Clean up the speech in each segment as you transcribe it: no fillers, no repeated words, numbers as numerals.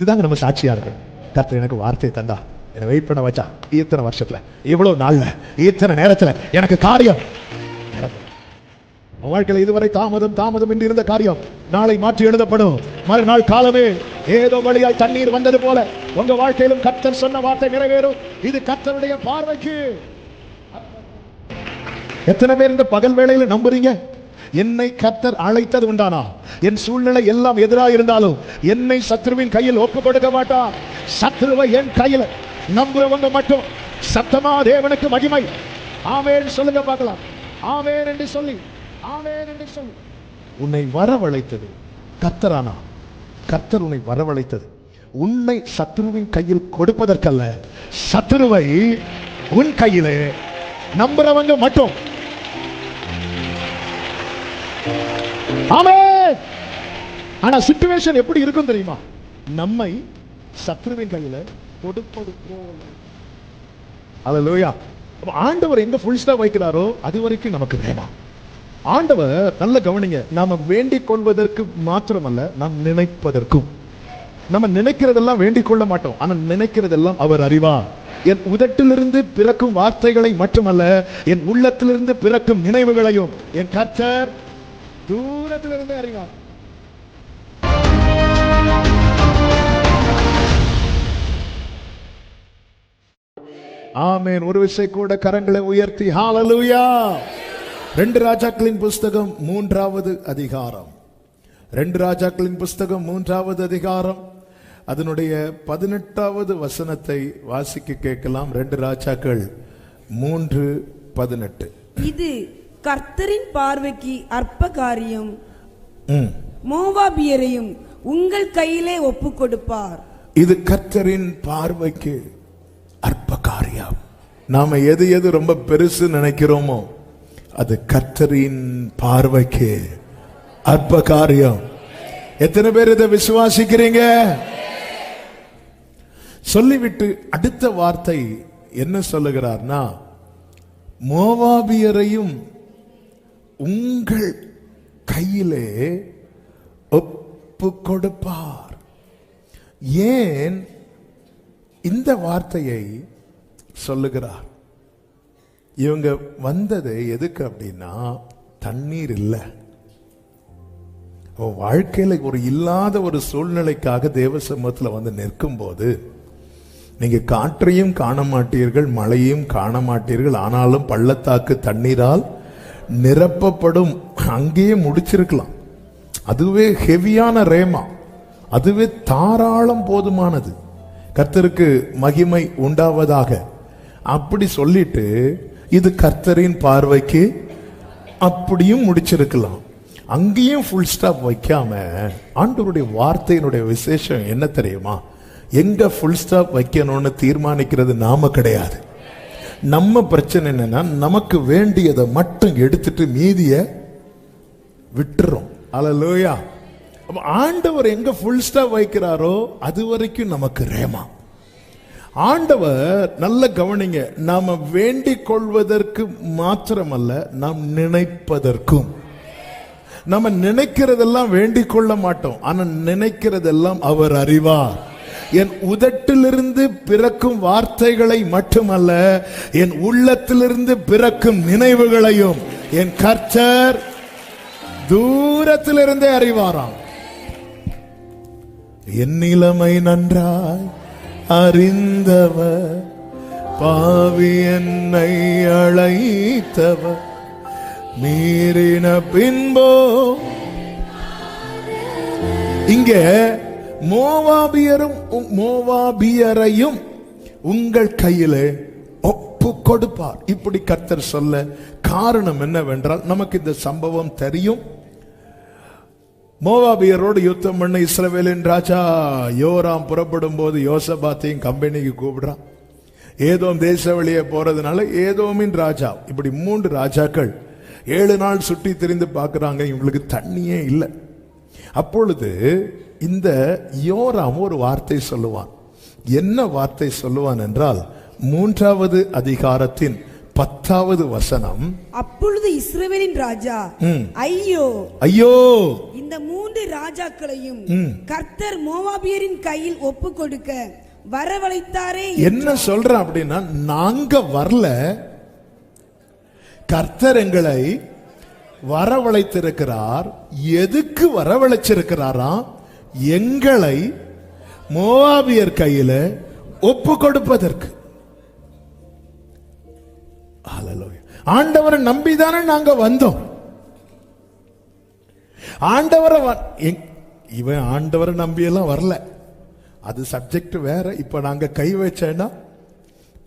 இதுதாங்க நம்ம சாட்சியா இருக்கு. கர்த்தர் எனக்கு வார்த்தையை தந்தா, என்னை வெயிட் பண்ண வச்சா, இத்தனை வருஷத்துல, இவ்வளவு நாள்ல, இத்தனை நேரத்துல எனக்கு காரியம் வாழ்க்கையில இதுவரை தாமதம் என்று இருந்த காரியம் நாளை மாற்றி எழுதப்படும். மறுநாள் காலமே ஏதோ வழியாய் தண்ணீர் வந்தது போல உங்க வாழ்க்கையிலும் கர்த்தர் சொன்ன வார்த்தை நிறைவேறும். இது கர்த்தருடைய பார்வைக்கு. எத்தனை பேர் இந்த பகல் வேளையில நம்புறீங்க? என்னை கர்த்தர் அழைத்தது உண்டானா? என் சூழ்நிலை எல்லாம் எதிராக இருந்தாலும் என்னை சத்ருவின் கையில் ஒப்பு கொடுக்க மாட்டார். சத்ருவை என் கையில் நம்புறவங்க மட்டும் சத்தமா தேவனுக்கு மகிமை ஆமென் சொல்லுங்க பார்க்கலாம். ஆமென் என்று சொல்லி, ஆமென் என்று சொல்லி. உன்னை வரவழைத்தது கர்த்தரானா? கர்த்தர் உன்னை வரவழைத்தது உன்னை சத்ருவின் கையில் கொடுப்பதற்கல்ல, சத்ருவை உன் கையிலே நம்புறவங்க மட்டும். ஆமென். ஆனா சிச்சுவேஷன் எப்படி இருக்கும் தெரியுமா? நம்மை சத்ருவின் கையில கொடுப்பது போல. அல்லேலூயா. ஆண்டவர் எங்க ஃபுல் ஸ்டாப் வைக்கிறாரோ அது வரைக்கும் நமக்கு வேணும். ஆண்டவர் நல்ல கவனிங்க, நாம வேண்டிக் கொள்வதற்கு மாத்திரமல்ல, நாம் நினைப்பதற்கும். நம்ம நினைக்கிறதெல்லாம் வேண்டிக் கொள்ள மாட்டோம், ஆனா நினைக்கிறதெல்லாம் அவர் அறிவார். என் உதட்டிலிருந்து பிறக்கும் வார்த்தைகளை மட்டுமல்ல, என் உள்ளத்திலிருந்து பிறக்கும் நினைவுகளையும் என் கர்த்தர் தூரத்திலிருந்து அறிவார். ஆமென். ஒரு விசை கூட கரங்களை உயர்த்தி ஹalleluya. 2 ராஜாக்களின் புஸ்தகம் 3வது அதிகாரம். 2 ராஜாக்களின் புஸ்தகம் 3வது அதிகாரம் அதனுடைய 18வது வசனத்தை வாசிக்க கேட்கலாம். 2 ராஜாக்கள் 3:18. இது கர்த்தரின் பார்வைக்கு அற்ப காரியம், மோவாபியரையும் உங்கள் கையிலே ஒப்பு கொடுப்பார். இது கர்த்தரின் பார்வைக்கு அற்ப காரியம். நாம எது ரொம்ப பெருசு நினைக்கிறோமோ அது கர்த்தரின் பார்வைக்கு அற்ப காரியம். எத்தனை பேர் இதை விசுவாசிக்கிறீங்க? சொல்லிவிட்டு அடுத்த வார்த்தை என்ன சொல்லுகிறார்னா, மோவாபியரையும் உங்கள் கையிலே ஒப்பு கொடுப்பார். ஏன் இந்த வார்த்தையை சொல்லுகிறார்? இவங்க வந்தது எதுக்கு அப்படின்னா, தண்ணீர் இல்லை. வாழ்க்கையில ஒரு இல்லாத ஒரு சூழ்நிலைக்காக தேவ சமூகத்தில் வந்து நிற்கும் போது, நீங்க காற்றையும் காண மாட்டீர்கள், மழையும் காண மாட்டீர்கள், ஆனாலும் பள்ளத்தாக்கு தண்ணீரால் நிரப்பப்படும். அங்கேயே முடிச்சிருக்கலாம். அதுவே ஹெவியான ரேமா, அதுவே தாராளம் போதுமானது. கர்த்தருக்கு மகிமை உண்டாவதாக அப்படி சொல்லிட்டு, இது கர்த்தரின் பார்வைக்கு அப்படியும் முடிச்சிருக்கலாம். அங்கேயும் ஃபுல் ஸ்டாப் வைக்காம, ஆண்டவருடைய வார்த்தையினுடைய விசேஷம் என்ன தெரியுமா? எங்க ஃபுல் ஸ்டாப் வைக்கணும்னு தீர்மானிக்கிறது நாம கிடையாது. நம்ம பிரச்சனை என்னன்னா, நமக்கு வேண்டியதை மட்டும் எடுத்துட்டு மீதிய விட்டுறோம். அல்லேலூயா. ஆண்டவர் எங்க ஃபுல் ஸ்டாப் வைக்கிறாரோ அது வரைக்கும் நமக்கு ரேமா. ஆண்டவர் நல்ல கவனிங்க, நாம வேண்டிக் கொள்வதற்கு மாத்திரமல்ல, நாம் நினைப்பதற்கும். நம்ம நினைக்கிறதெல்லாம் வேண்டிக் கொள்ள மாட்டோம், ஆனா நினைக்கிறதெல்லாம் அவர் அறிவார். என் உதட்டிலிருந்து பிறக்கும் வார்த்தைகளை மட்டுமல்ல, என் உள்ளத்திலிருந்து பிறக்கும் நினைவுகளையும் என் கர்த்தர் தூரத்திலிருந்தே அறிவாராம். என் நிலைமை நன்றாய் அறிந்தவர், பாவி என்னை அழைத்தவர், மீறின பின்போ. இங்க மோவாபியரையும் உங்கள் கையிலே ஒப்பு கொடுப்பார். இப்படி கர்த்தர் சொல்ல காரணம் என்னவென்றால், நமக்கு இந்த சம்பவம் தெரியும். மோவாபியரோடு யுத்தம் பண்ண இஸ்ரவேலின் ராஜா யோராம் புறப்படும் போது யோசபாத்தையும் கம்பெனிக்கு கூப்பிடுறான். ஏதோம் தேச வழியே போறதுனால ஏதோமின் ராஜா, இப்படி 3 ராஜாக்கள் 7 நாள் சுற்றி திரிந்து பார்க்கிறாங்க. இவங்களுக்கு தண்ணியே இல்லை. அப்பொழுது இந்த யோராம் ஒரு வார்த்தை சொல்லுவான். என்ன வார்த்தை சொல்லுவான் என்றால், 3வது அதிகாரத்தின் 10வது வசனம். அப்பொழுது இஸ்ரவேலின் ராஜா, ஐயோ ஐயோ, இந்த 3 ராஜாக்களையும் கர்த்தர் மோவாபியரின் கையில் ஒப்பு கொடுக்க வரவழைத்தாரே. என்ன சொல்றேன் அப்படின்னா, நாங்க வரல, கர்த்தர் எங்களை வரவழைத்திருக்கிறார். எதுக்கு வரவழைச்சிருக்கிறாரா? எங்களை மோவாபியர் கையில ஒப்பு கொடுப்பதற்கு. ஆண்டவரை நம்பிதானே நாங்க வந்தோம். ஆண்டவரை இவன் ஆண்டவரை நம்பியெல்லாம் வரல, அது சப்ஜெக்ட் வேற. இப்ப நாங்க கை வச்சேன்னா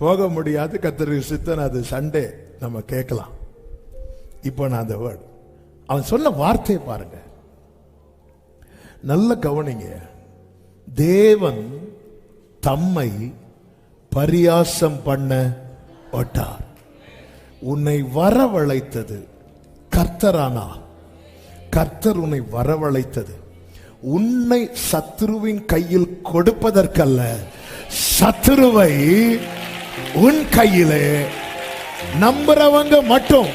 போக முடியாது, கர்த்தருக்கு சித்தம், அது சண்டே நம்ம கேட்கலாம். இப்போ நான் அந்த வேர்ட், அவன் சொன்ன வார்த்தையை பாருங்க, நல்ல கவனிங்க. தேவன் தம்மை பரியாசம் பண்ண ஒட்டார். உன்னை வரவழைத்தது கர்த்தரானா? கர்த்தர் உன்னை வரவழைத்தது உன்னை சத்துருவின் கையில் கொடுப்பதற்கல்ல, சத்துருவை உன் கையிலே நம்புறவங்க மட்டும்.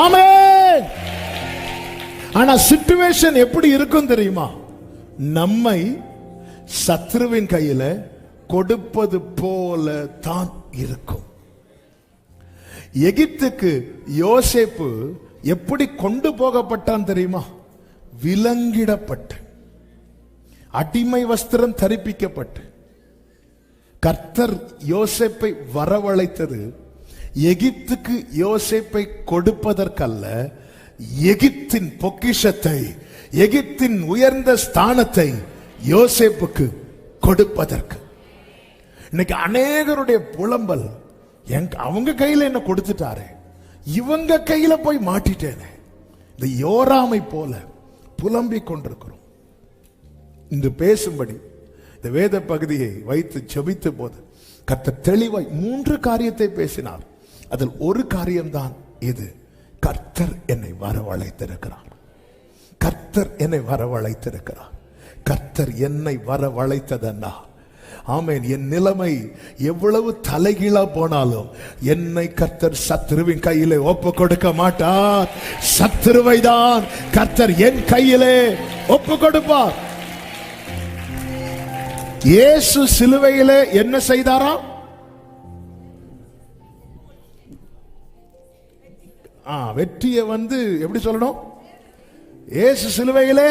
ஆமென். ஆனா சிச்சுவேஷன் எப்படி இருக்கும் தெரியுமா? நம்மை சத்துருவின் கையில கொடுப்பது போல தான் இருக்கும். எகிப்துக்கு யோசேப்பு எப்படி கொண்டு போகப்பட்டான் தெரியுமா? விலங்கிடப்பட்டு, அடிமை வஸ்திரம் தரிப்பிக்கப்பட்டு. கர்த்தர் யோசேப்பை வரவழைத்தது எகிப்துக்கு யோசேப்பை கொடுப்பதற்கல்ல, எகிப்தின் பொக்கிஷத்தை, எகிப்தின் உயர்ந்த ஸ்தானத்தை யோசேப்புக்கு கொடுப்பதற்கு. இன்னைக்கு அநேகருடைய புலம்பல், அவங்க கையில என்ன கொடுத்துட்டாரு, இவங்க கையில போய் மாட்டிட்டேனே. இந்த யோராமை போல புலம்பிக் கொண்டிருக்கிறோம். இன்று பேசும்படி இந்த வேத பகுதியை வைத்து ஜெபித்த போது கர்த்தர் தெளிவாய் 3 காரியத்தை பேசினார். அதில் ஒரு காரியம்தான் இது. கர்த்தர் என்னை வரவழைத்திருக்கிறார். கர்த்தர் என்னை வரவழைத்திருக்கிறார். கர்த்தர் என்னை வரவழைத்ததன்னா, ஆமென், என் நிலைமை எவ்வளவு தலைகீழா போனாலும் என்னை கர்த்தர் சத்துருவின் கையிலே ஒப்பு கொடுக்க மாட்டார். சத்துருவை தான் கர்த்தர் என் கையிலே ஒப்பு கொடுப்பார். இயேசு சிலுவையிலே என்ன செய்தாரா? வெற்றியை எப்படி சொல்லணும்? இயேசு சிலுவையிலே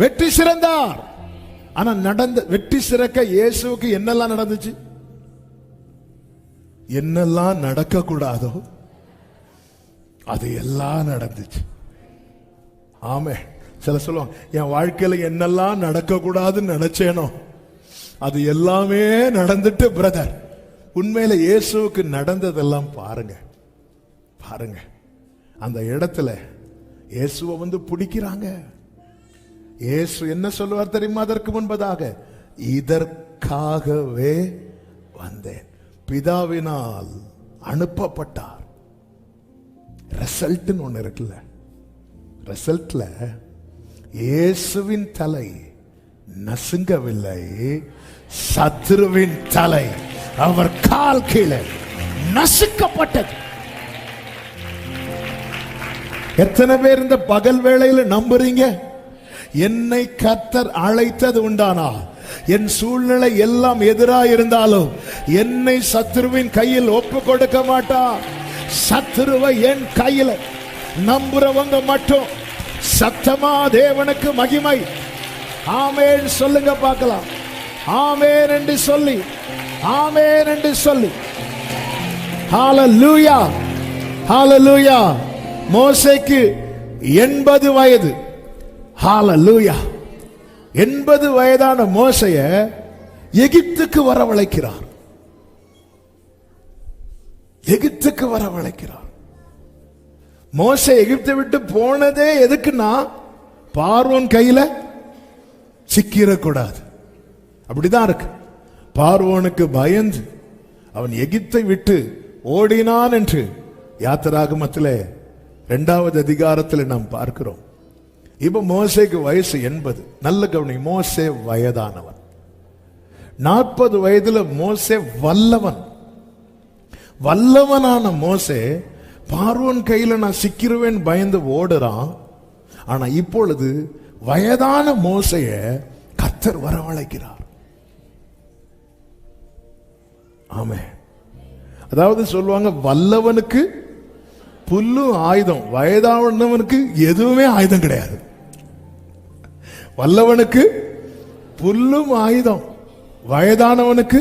வெற்றி சிறந்தார். ஆனா வெற்றி சிறக்க இயேசுவுக்கு என்னெல்லாம் நடந்துச்சு? என்னெல்லாம் நடக்க கூடாதோ அது எல்லாம் நடந்துச்சு. ஆமே. சில சொல்லுவாங்க, என் வாழ்க்கையில என்னெல்லாம் நடக்க கூடாதுன்னு நினைச்சேனோ அது எல்லாமே நடந்துட்டு பிரதர். உண்மையில இயேசுவுக்கு நடந்ததெல்லாம் பாருங்க, பாருங்க. அந்த இடத்துல இயேசுவை பிடிக்கிறாங்க. இயேசு என்ன சொல்லுவார் தெரியுமா? அதற்கு முன்பதாக, இதற்காகவே வந்தேன், பிதாவினால் அனுப்பப்பட்டார். ரிசல்ட் ஒண்ணு இருக்குல்ல, ரிசல்ட்ல இயேசுவின் தலை நசுங்கவில்லை, சத்துருவின் தலை அவர் கால் கீழே நசுக்கப்பட்டது. எத்தனை பேர் இந்த பகல் வேளையில நம்புறீங்க? என்னை கர்த்தர் அழைத்தது உண்டானால், என் சூழ்நிலை எல்லாம் எதிராக இருந்தாலும் என்னை சத்துருவின் கையில் ஒப்பு கொடுக்க மாட்டார். சத்துருவை என் கையில் நம்புறவங்க மட்டும். சத்தமா தேவனுக்கு மகிமை. ஆமென் சொல்லுங்க பார்க்கலாம். ஆமென் என்று சொல்லி, ஆமென் என்று சொல்லி. ஹalleluya, ஹalleluya. மோசேக்கு 80 வயது. ஹalleluya. 80 வயதான மோசேய எகிப்துக்கு வரவழைக்கிறார். எகிப்துக்கு வரவழைக்கிறார். மோசே எகிப்தை விட்டு போனதே எதுக்குன்னா, பார்வோன் கையில சிக்கிடக்கூடாது. அப்படிதான் இருக்கு. பார்வோனுக்கு பயந்து அவன் எகிப்தை விட்டு ஓடினான் என்று யாத்திராகமத்திலே 2வது அதிகாரத்தில் நாம் பார்க்கிறோம். இப்ப மோசேக்கு வயசு 80. நல்ல கவனி, மோசே வயதானவன். 40 வயதுல மோசே வல்லவனான மோசே பார்வோன் கையில நான் சிக்கிருவேன் பயந்து ஓடுறான். ஆனா இப்பொழுது வயதான மோசைய கர்த்தர் வரவழைக்கிறார். ஆமென். அதாவது சொல்லுவாங்க, வல்லவனுக்கு புல்லும் ஆயுதம், வயதானவனுக்கு எதுவுமே ஆயுதம் கிடையாது. வல்லவனுக்கு புல்லும் ஆயுதம், வயதானவனுக்கு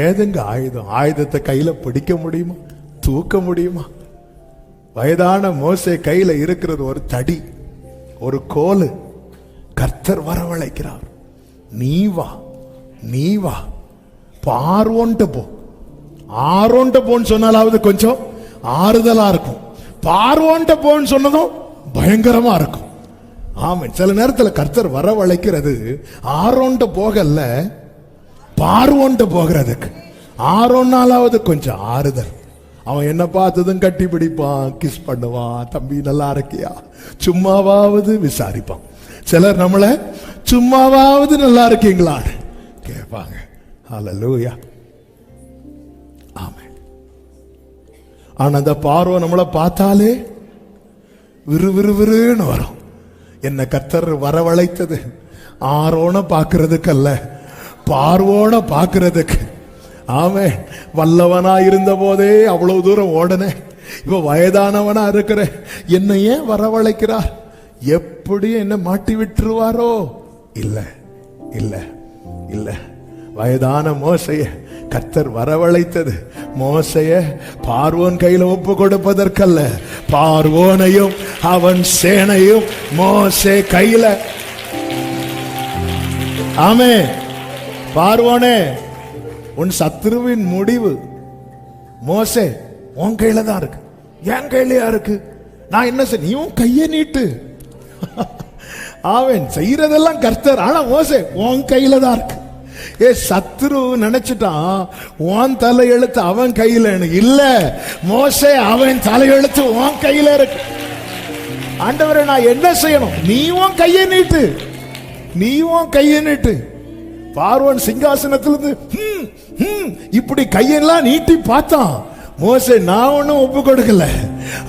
ஏதுங்க ஆயுதம்? ஆயுதத்தை கையில பிடிக்க முடியுமா? தூக்க முடியுமா? வயதான மோசே கையில இருக்கிறது ஒரு தடி, ஒரு கோலு. கர்த்தர் வரவழைக்கிறார். நீ வா பார்வோன்ட்டு போ. ஆரோன்ட்டு போன்னு சொன்னாலாவது கொஞ்சம் ஆறுதலா இருக்கும். பார்வோன்ட்டு போன்னு சொன்னதும் பயங்கரமா இருக்கும். ஆமென். சில நேரத்தில் கர்த்தர் வரவழைக்கிறது ஆரோன்ட்டு போகல, பார்வோன்ட்டு போகிறதுக்கு. ஆரோன்னாலாவது கொஞ்சம் ஆறுதல். அவன் என்ன பார்த்ததும் கட்டி பிடிப்பான், கிஸ் பண்ணுவான், தம்பி நல்லா இருக்கியா, சும்மாவாவது விசாரிப்பான். சிலர் நம்மள சும்மாவாவது நல்லா இருக்கீங்களா கேட்பாங்க. ஹல்லேலூயா. ஆமென். ஆனா அந்த பார்வை நம்மளை பார்த்தாலே விறுவிறுவிறுன்னு வரும். என்ன கர்த்தர் வரவழைத்தது ஆரோன பார்க்கிறதுக்கு அல்ல, பார்வோன பார்க்கிறதுக்கு. ஆமென். வல்லவனா இருந்த போதே அவ்வளவு தூரம் ஓடனே, இப்ப வயதானவனா இருக்கிற என்ன ஏன் வரவழைக்கிறார்? எப்படி என்ன மாட்டி விட்டுருவாரோ? இல்ல இல்ல இல்ல. வயதான மோசைய கர்த்தர் வரவழைத்தது மோசைய பார்வோன் கையில ஒப்பு கொடுப்பதற்கல்ல, பார்வோனையும் அவன் சேனையும் மோசே கையில. ஆமே. பார்வோனே, உன் சத்ருவின் முடிவு மோசே உன் கையில தான் இருக்கு, என் கையிலயா இருக்கு. நான் என்ன செய்ய? நீ உன் கையை நீட்டு. அவன் செய்யறதெல்லாம் கர்த்தர், ஆனா மோசே உன் கையில தான் இருக்கு. ஏ சத்ரு நினைச்சிட்டான் உன் தலையெழுத்து அவன் கையில இல்ல, மோசே அவன் தலையெழுத்து உன் கையில இருக்கு. ஆண்டவரே நான் என்ன செய்யணும்? நீ உன் கையை நீட்டு, நீ உன் கையை நீட்டு. பார்வோன் சிங்காசனத்திலிருந்து இப்படி கையெல்லாம் நீட்டி பார்த்தான். மோசே நான் ஒன்னும் ஒப்பு கொடுக்கல.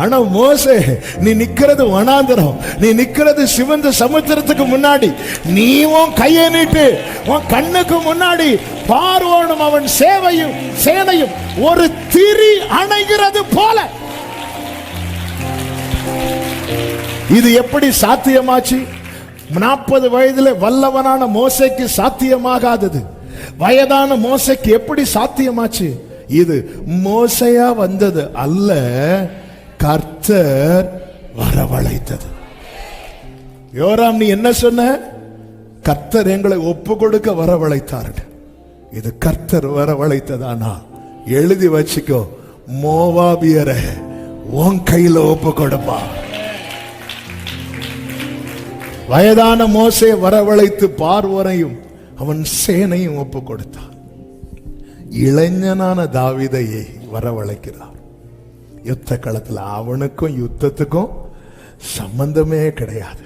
ஆனா மோசே நீ நிக்கிறது வனாந்தரம், நீ நிக்கிறது சிவந்த சமுத்திரத்துக்கு முன்னாடி. நீ உன் கையை நீட்டு. உன் கண்ணுக்கு முன்னாடி பார்வோனும் அவன் சேனையும் ஒரு திரி அணைகிறது போல. இது எப்படி சாத்தியமாச்சு? 40 வயதிலே வல்லவனான மோசேக்கு சாத்தியமாகாதது வயதான மோசேக்கு எப்படி சாத்தியமாச்சு? இது மோசையா வந்தது அல்ல, கர்த்தர் வரவழைத்தது. யோராம் நீ என்ன சொன்ன? கர்த்தர் எங்களை ஒப்பு கொடுக்க வரவழைத்தார்கள். இது கர்த்தர் வரவழைத்ததானா? எழுதி வச்சுக்கோ, மோவாபியரை உன் கையில ஒப்பு கொடுப்பா. வயதான மோசே வரவழைத்து பார்வோனையும் அவன் சேனையும் ஒப்பு கொடுத்தார். இளைஞனான தாவீதை வரவழைக்கிறார். யுத்த களத்தில் அவனுக்கும் யுத்தத்துக்கும் சம்பந்தமே கிடையாது.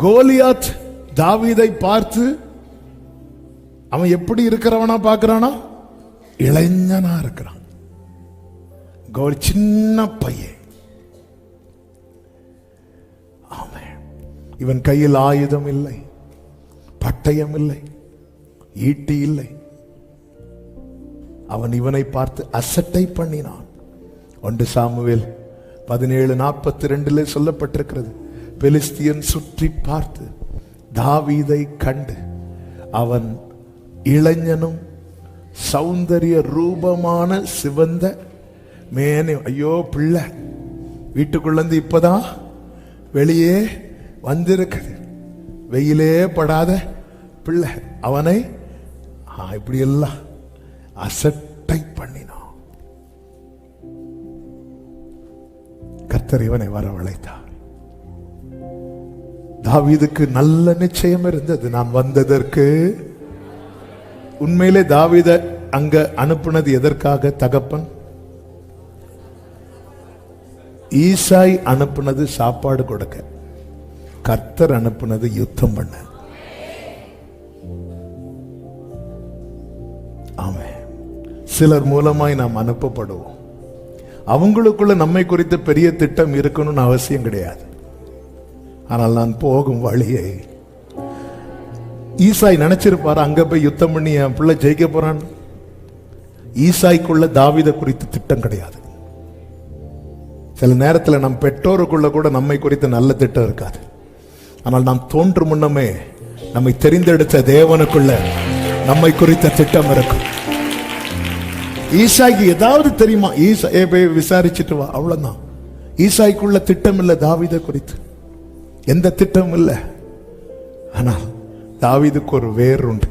கோலியாத் தாவீதை பார்த்து அவன் எப்படி இருக்கிறவனா பார்க்கிறானா? இளைஞனா இருக்கிறான். சின்ன பையன். இவன் கையில் ஆயுதம் இல்லை, பட்டயம் இல்லை, ஈட்டி இல்லை. அவன் இவனை பார்த்து அசட்டை பண்ணினான். 1 சாமுவேல் 17:42 சொல்லப்பட்டிருக்கிறது. பெலிஸ்தியன் சுற்றி பார்த்து தாவீதை கண்டு அவன் இளைஞனும் சௌந்தரிய ரூபமான சிவந்த மேனே, ஐயோ பிள்ளை வீட்டுக்குள்ளந்து இப்பதான் வெளியே வந்திருக்குது, வெயிலே படாத பிள்ளை, அவனை இப்படி எல்லாம் அசட்டை பண்ணினான். கர்த்தர் இவனை வரவழைத்தார். தாவீதுக்கு நல்ல நிச்சயம் இருந்தது, நான் வந்ததற்கு. உண்மையிலே தாவீத அங்க அனுப்புனது எதற்காக? தகப்பன் ஈசாய் அனுப்புனது சாப்பாடு கொடுக்க, கர்த்தர் அனுப்புனது யுத்தம் பண்ண. சிலர் மூலமாய் நாம் அனுப்பப்படுவோம். அவங்களுக்குள்ள நம்மை குறித்த பெரிய திட்டம் இருக்கணும்னு அவசியம் கிடையாது. ஆனால் நான் போகும் வழியை ஈசாய் நினைச்சிருப்பாரு, அங்க போய் யுத்தம் பண்ணி என் பிள்ளை ஜெயிக்க போறான். ஈசாய்க்குள்ள தாவீதை குறித்த திட்டம் கிடையாது. சில நேரத்தில் நம் பெற்றோருக்குள்ள கூட நம்மை குறித்த நல்ல திட்டம் இருக்காது. ஆனால் நாம் தோன்றும் முன்னமே நம்மை தெரிந்தெடுத்த தேவனுக்குள்ள நம்மை குறித்த திட்டம் இருக்கும். ஈசாய்க்கு ஏதாவது தெரியுமா? போய் விசாரிச்சுட்டு வா, அவ்வளவுதான். ஈசாய்க்குள்ள திட்டம் இல்லை தாவீதை குறித்து, எந்த திட்டமும் இல்லை. ஆனால் தாவீதுக்கு ஒரு வேர் உண்டு.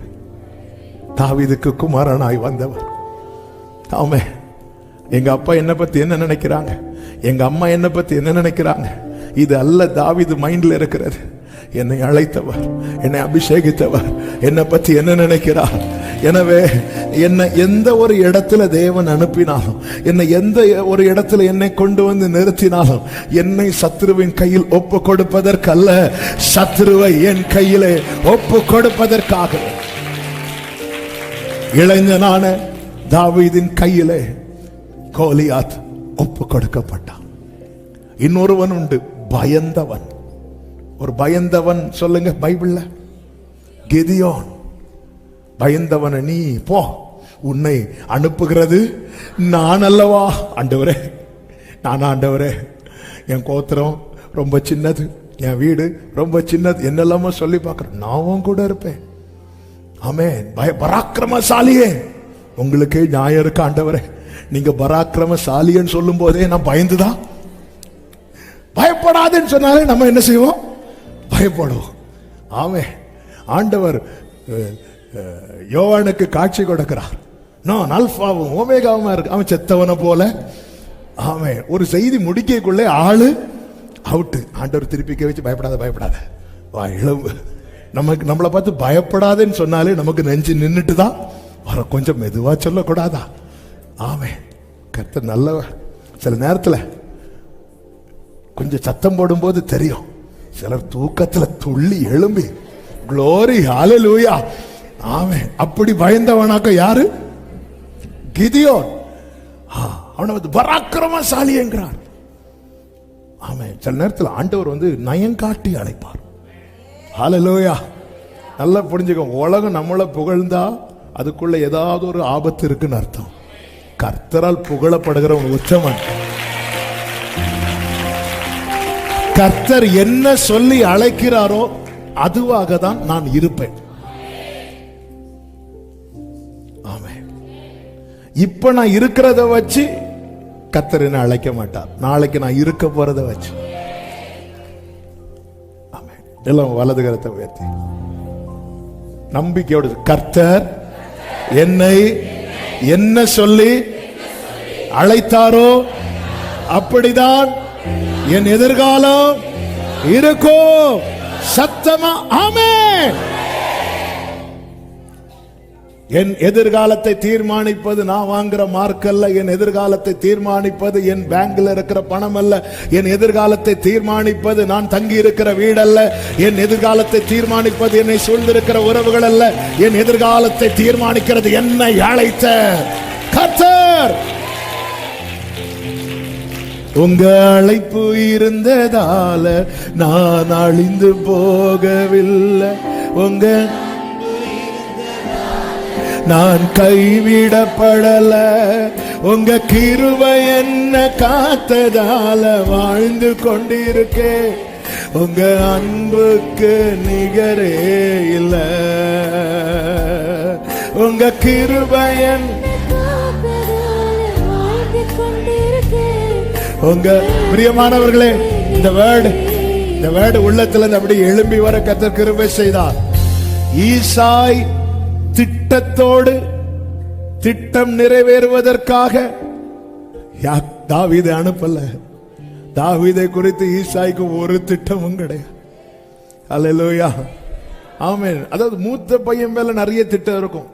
தாவீதுக்கு குமாரனாய் வந்தவர். ஆமே, எங்க அப்பா என்ன பத்தி என்ன நினைக்கிறாங்க, எங்க அம்மா என்ன பத்தி என்ன நினைக்கிறாங்க, இது அல்ல தாவீது மைண்ட்ல இருக்கிறது. என்னை அழைத்தவர், என்னை அபிஷேகித்தவர் என்னை பத்தி என்ன நினைக்கிறார். எனவே என்னை எந்த ஒரு இடத்துல தேவன் அனுப்பினாலும், என்னை எந்த ஒரு இடத்துல என்னை கொண்டு வந்து நிறுத்தினாலும், என்னை சத்துருவின் கையில் ஒப்பு கொடுப்பதற்கல்ல, சத்துருவை என் கையிலே ஒப்பு கொடுப்பதற்காக. இளைஞனான தாவீதின் கையிலே கோலியாத் ஒப்பு கொடுக்கப்பட்டான். இன்னொருவன் உண்டு, பயந்தவன். ஒரு பயந்தவன் சொல்லுங்க பைபிள்ல, கிதியோன். பயந்தவன நீ போ, உன்னை அனுப்புகிறது நான் அல்லவா. ஆண்டவரே, நான் ஆண்டவரே, என் கோத்திரம் ரொம்ப சின்னது, என் வீடு ரொம்ப சின்னது, என்னெல்லாமோ சொல்லி பார்க்கிறேன், நான் கூட இருப்பேன். ஆமென். பராக்கிரமசாலியே, உங்களுக்கே நியாயம் இருக்கு ஆண்டவரே. நீங்க பராக்கிரமசாலின்னு சொல்லும் போதே நான் பயந்துதான். பயப்படாதுன்னு சொன்னாலே நம்ம என்ன செய்வோம்? பயப்படுவோம். ஆமே, ஆண்டவர் யோவானுக்கு காட்சி கொடுக்கிறார். நான் அல்பாவும் ஓமேகாவும் இருக்கு. அவன் செத்தவன போல. ஆமே, ஒரு செய்தி முடிக்கக்குள்ளே ஆளு அவுட்டு. ஆண்டவர் திருப்பி வச்சு பயப்படாத பயப்படாத வா இளவு. நமக்கு நம்மளை பார்த்து பயப்படாதுன்னு சொன்னாலே நமக்கு நெஞ்சு நின்றுட்டு தான் வர. கொஞ்சம் மெதுவா சொல்லக்கூடாதா? ஆமே, கர்த்தர் நல்லவர். சில நேரத்தில் கொஞ்சம் சத்தம் போடும்போது தெரியும். சிலர் தூக்கத்துல துள்ளி எழும்பி க்ளோரி ஹalleluya. ஆமே, அப்படி பயந்தவனாக்க யாரு? கிதியோன். அவனை பராக்கிரமசாலி என்கிறார். ஆமே, சில நேரத்தில் ஆண்டவர் நயங்காட்டி அழைப்பார். ஹalleluya. நல்லா புரிஞ்சுக்கோ, உலகம் நம்மளை புகழ்ந்தா அதுக்குள்ள ஏதாவது ஒரு ஆபத்து இருக்குன்னு அர்த்தம். கர்த்தரால் புகழப்படுகிற ஒரு உச்சமன். கர்த்தர் என்ன சொல்லி அழைக்கிறாரோ அதுவாக தான் நான் இருப்பேன். ஆமென். இப்ப நான் இருக்கிறத வச்சு கர்த்தர் என்ன அழைக்க மாட்டார். நாளைக்கு நான் இருக்க போறத வச்சு. ஆமென். எல்லாம் வலது கரத்தை உயர்த்தி நம்பிக்கையோடு, கர்த்தர் என்னை என்ன சொல்லி அழைத்தாரோ அப்படிதான் என் எதிர்காலம் இருக்கும். சத்தமா ஆமென். என் எதிர்காலத்தை தீர்மானிப்பது நான் வாங்குற மார்க் அல்ல. என் எதிர்காலத்தை தீர்மானிப்பது என் பேங்க்ல இருக்கிற பணம் அல்ல. என் எதிர்காலத்தை தீர்மானிப்பது நான் தங்கி இருக்கிற வீடு அல்ல. என் எதிர்காலத்தை தீர்மானிப்பது என்னை சூழ்ந்திருக்கிற உறவுகள் அல்ல. என் எதிர்காலத்தை தீர்மானிக்கிறது என்னை அழைத்த கர்த்தர். உங்க அழைப்பு இருந்ததால நான் அழிந்து போகவில்லை. உங்க நான் கைவிடப்படல. உங்க கிருபை என்ன காத்ததால வாழ்ந்து கொண்டிருக்கேன். உங்க அன்புக்கு நிகரே இல்ல. உங்க கிருபையன் உங்க பிரியமானவர்களே, இந்த வேர்டு உள்ளத்துல அப்படி எழும்பி வர கர்த்தர் கிருபை செய்தார். ஈசாய் திட்டத்தோடு திட்டம் நிறைவேறுவதற்காக தாவீதை அனுப்பல. தாவீதை குறித்து ஈசாய்க்கு ஒரு திட்டமும் கிடையாது. அல்லேலூயா. ஆமென். அதாவது மூத்த பையன் மேல நிறைய திட்டம் இருக்கும்.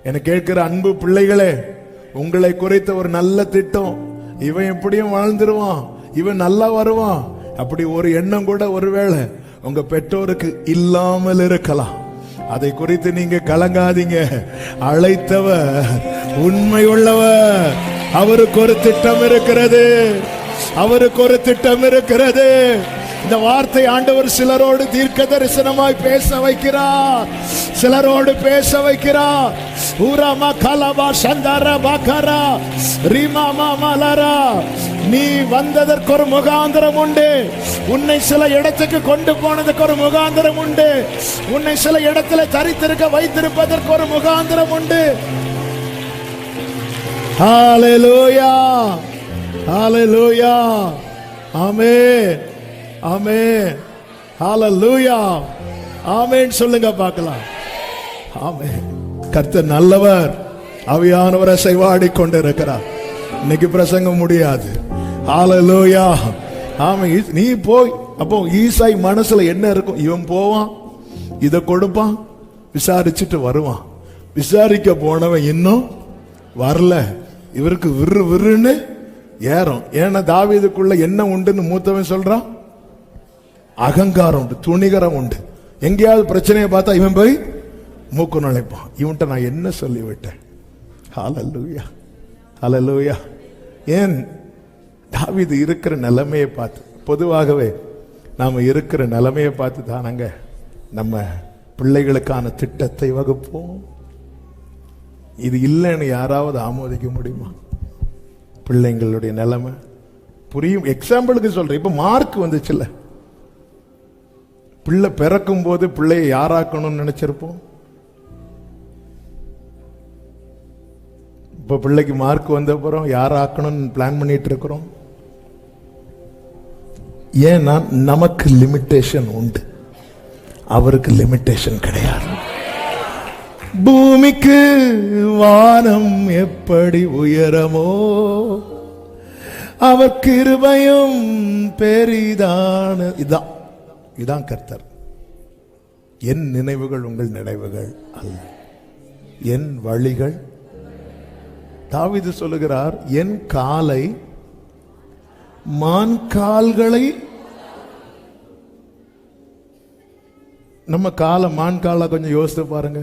எனக்கு கேட்கிற அன்பு பிள்ளைகளே, உங்களை குறித்த ஒரு நல்ல திட்டம், இவன் எப்படியும் வாழ்ந்துருவான், இவன் நல்லா வருவான், அப்படி ஒரு எண்ணம் கூட ஒருவேளை உங்க பெற்றோருக்கு இல்லாமல் இருக்கலாம். அதை குறித்து நீங்க கலங்காதீங்க. அழைத்தவர் உண்மை உள்ளவர். அவருக்கு ஒரு திட்டம் இருக்கிறது, அவருக்கு ஒரு திட்டம் இருக்கிறது. இந்த வார்த்தை ஆண்டவர் சிலரோடு தீர்க்க தரிசனமாய் பேச வைக்கிறார், சிலரோடு பேச வைக்கிறார். ஊராமா கலபா சந்தாரா பாக்கரா ரீமாமா மலரா. நீ வந்ததற்கு ஒரு முகாந்திரம் உண்டு, உன்னை சில இடத்துக்கு கொண்டு போனதுக்கு ஒரு முகாந்திரம் உண்டு, உன்னை சில இடத்துல தரித்திருக்க வைத்திருப்பதற்கு ஒரு முகாந்திரம் உண்டு. ஹalleluya, ஹalleluya, ஆமென், ஆமென், ஹalleluya, ஆமென் சொல்லுங்க பார்க்கலாம். ஆமென். கர்த்தர் நல்லவர், ஆவியானவர் அசைவாடி கொண்டிருக்கிறார். இன்னைக்கு பிரசங்கம் முடியாது. ஹalleluya, ஆமென். நீ போய் அப்போ ஈசாய் மனசுல என்ன இருக்கும்? இவன் போவான், இத கொடுப்பான், விசாரிச்சுட்டு வருவான். விசாரிக்க போனவன் இன்னும் வரல. இவருக்கு விறு விறுன்னு ஏறும். ஏன்னா தாவீதுக்குள்ள என்ன உண்டுன்னு மூத்தவன் சொல்றான், அகங்காரம் உண்டு, துணிகரம் உண்டு. எங்கேயாவது பிரச்சனையை பார்த்தா இவன் போய் மூக்கு நுழைப்பான். இவன்ட்ட நான் என்ன சொல்லிவிட்டேன்? ஹalleluya, ஹalleluya. ஏன் தாவீது இருக்கிற நிலைமையை பார்த்து, பொதுவாகவே நாம இருக்கிற நிலைமையை பார்த்து தானங்க நம்ம பிள்ளைகளுக்கான திட்டத்தை வகுப்போம். இது இல்லைன்னு யாராவது ஆமோதிக்க முடியுமா? பிள்ளைங்களுடைய நிலைமை புரியும். எக்ஸாம்பிளுக்கு சொல்றேன். இப்ப மார்க் வந்துச்சுல்ல, பிள்ளை பிறக்கும் போது பிள்ளையை யாராக்கணும்னு நினைச்சிருப்போம். இப்ப பிள்ளைக்கு மார்க் வந்த அப்புறம் யாராக்கணும்னு பிளான் பண்ணிட்டு இருக்கிறோம். ஏன்னா நமக்கு லிமிட்டேஷன் உண்டு, அவருக்கு லிமிட்டேஷன் கிடையாது. பூமிக்கு வானம் எப்படி உயரமோ அவர் கிருபையும் பெரிதான. இதான் கர்த்தர். என் நினைவுகள் உங்கள் நினைவுகள் அல்ல, என் வழிகள். தாவீது சொல்லுகிறார், என் காலை மான் கால்களை. நம்ம காலை மான் காலை கொஞ்சம் யோசித்து பாருங்க.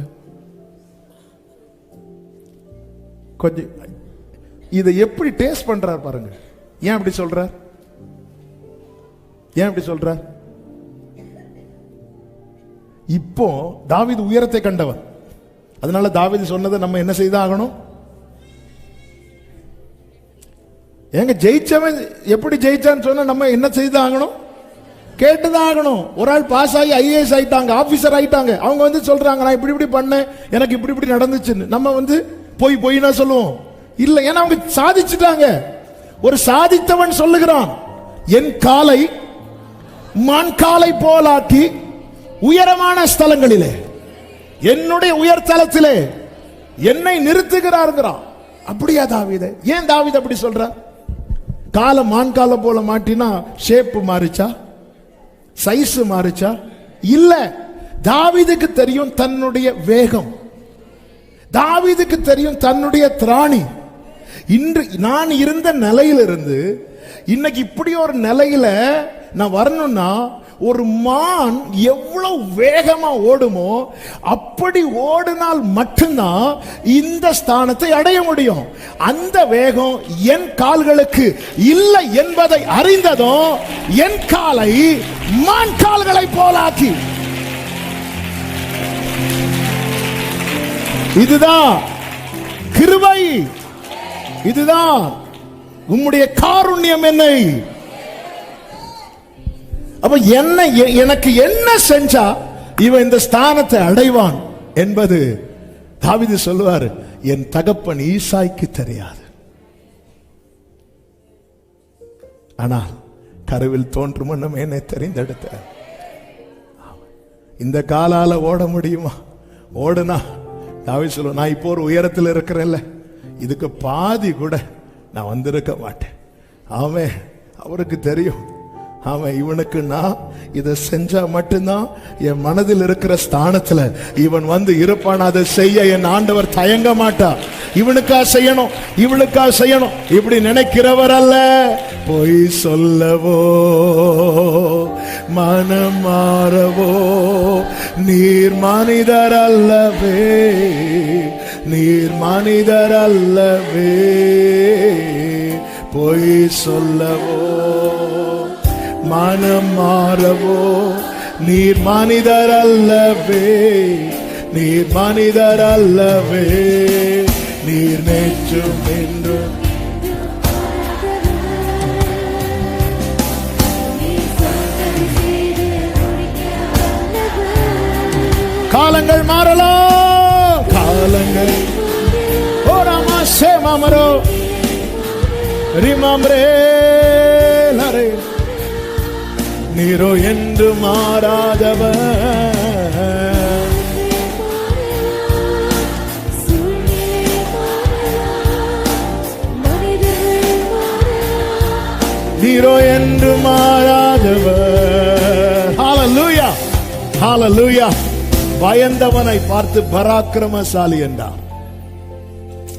கொஞ்சம் இதை எப்படி டேஸ்ட் பண்றார் பாருங்க. ஏன் அப்படி சொல்றார்? ஏன் அப்படி சொல்றார்? இப்போ தாவீது உயரத்தை கண்டவன், அதனால தாவீது சொன்னதை நம்ம என்ன செய்து ஆகணும்? ஏங்க ஜெயிச்சவன் எப்படி ஜெயிச்சான்னு சொன்னா நம்ம என்ன செய்து ஆகணும்? கேட்டுதான் ஆகணும். ஒரு ஆள் பாஸ் ஆகி ஐஏஎஸ் ஆயிட்டாங்க, ஆபீசர் ஆயிட்டாங்க, அவங்க வந்து சொல்றாங்க நான் இப்படி இப்படி பண்ணேன், எனக்கு இப்படி இப்படி நடந்துச்சுன்னு. நம்ம வந்து போயினா சொல்லுவோம் இல்ல, ஏன்னா அவங்க சாதிச்சுட்டாங்க. ஒரு சாதித்தவன் சொல்லுகிறான், என் காலை மான் காலை போலாக்கி உயரமான ஸ்தலங்களிலே, என்னுடைய உயர்தலத்திலே என்னை நிறுத்துகிறார்கிறான். அப்படியா தாவீது? ஏன் தாவீது அப்படி சொல்ற? காலை மான் காலை போல மாட்டினா ஷேப் மாறிச்சா, சைஸ் மாறிச்சா? இல்ல. தாவீதுக்கு தெரியும் தன்னுடைய வேகம், தாவீதுக்கு தெரியும் தன்னுடைய திராணி. இன்று நான் இருந்த நிலையிலிருந்து இன்னைக்கு இப்படி ஒரு நிலையில நான் வரணும்னா, ஒரு மான் எவ்வளவு வேகமா ஓடுமோ அப்படி ஓடினால் மட்டும்தான் இந்த ஸ்தானத்தை அடைய முடியும். அந்த வேகம் என் கால்களுக்கு இல்லை என்பதை அறிந்ததும் என் காலை மான் கால்களை போலாக்கி. இதுதான் கிருபை, இதுதான் உம்முடைய காருண்யம். என்னை அப்ப என்ன, எனக்கு என்ன செஞ்சா இவன் இந்த ஸ்தானத்தை அடைவான் என்பது தாவீது சொல்லுவார், என் தகப்பன் ஈசாய்க்கு தெரியாது. ஆனால் கருவில் தோன்றும் முன்னமே என்னை தெரிந்தெடுத்த. இந்த காலால ஓட முடியுமா? ஓடுனா தாவீது சொல்லுவான், நான் இப்போ ஒரு உயரத்தில் இருக்கிறேன்ல, இதுக்கு பாதி கூட நான் வந்திருக்க மாட்டேன். அவன் அவருக்கு தெரியும், அவன் இவனுக்கு நான் இதை செஞ்சா மட்டும்தான் என் மனதில் இருக்கிற ஸ்தானத்துல இவன் வந்து இருப்பான். அதை செய்ய என் ஆண்டவர் தயங்க மாட்டா. இவனுக்கா செய்யணும், இவளுக்கா செய்யணும் இப்படி நினைக்கிறவர் அல்ல. பொய் சொல்லவோ மனம் மாறவோ நீர் மனிதர் அல்லவே, நீர் மனிதர் அல்லவே, பொய் சொல்லவோ மனம் மாறவோ. நீர் மனிதர் அல்லவே, நீர் மனிதர் அல்லவே, நீர் நேற்றும் என்றும். காலங்கள் மாறலாம், காலங்கள் ஓராமா சேமாமரோ ரிமாம்ரே லரே. நீரோ என்று மாறாதவர், நீரோ என்று மாறாதவர். ஹல்லேலூயா, ஹல்லேலூயா. பயந்தவனை பார்த்து பராக்கிரமசாலி என்றார்.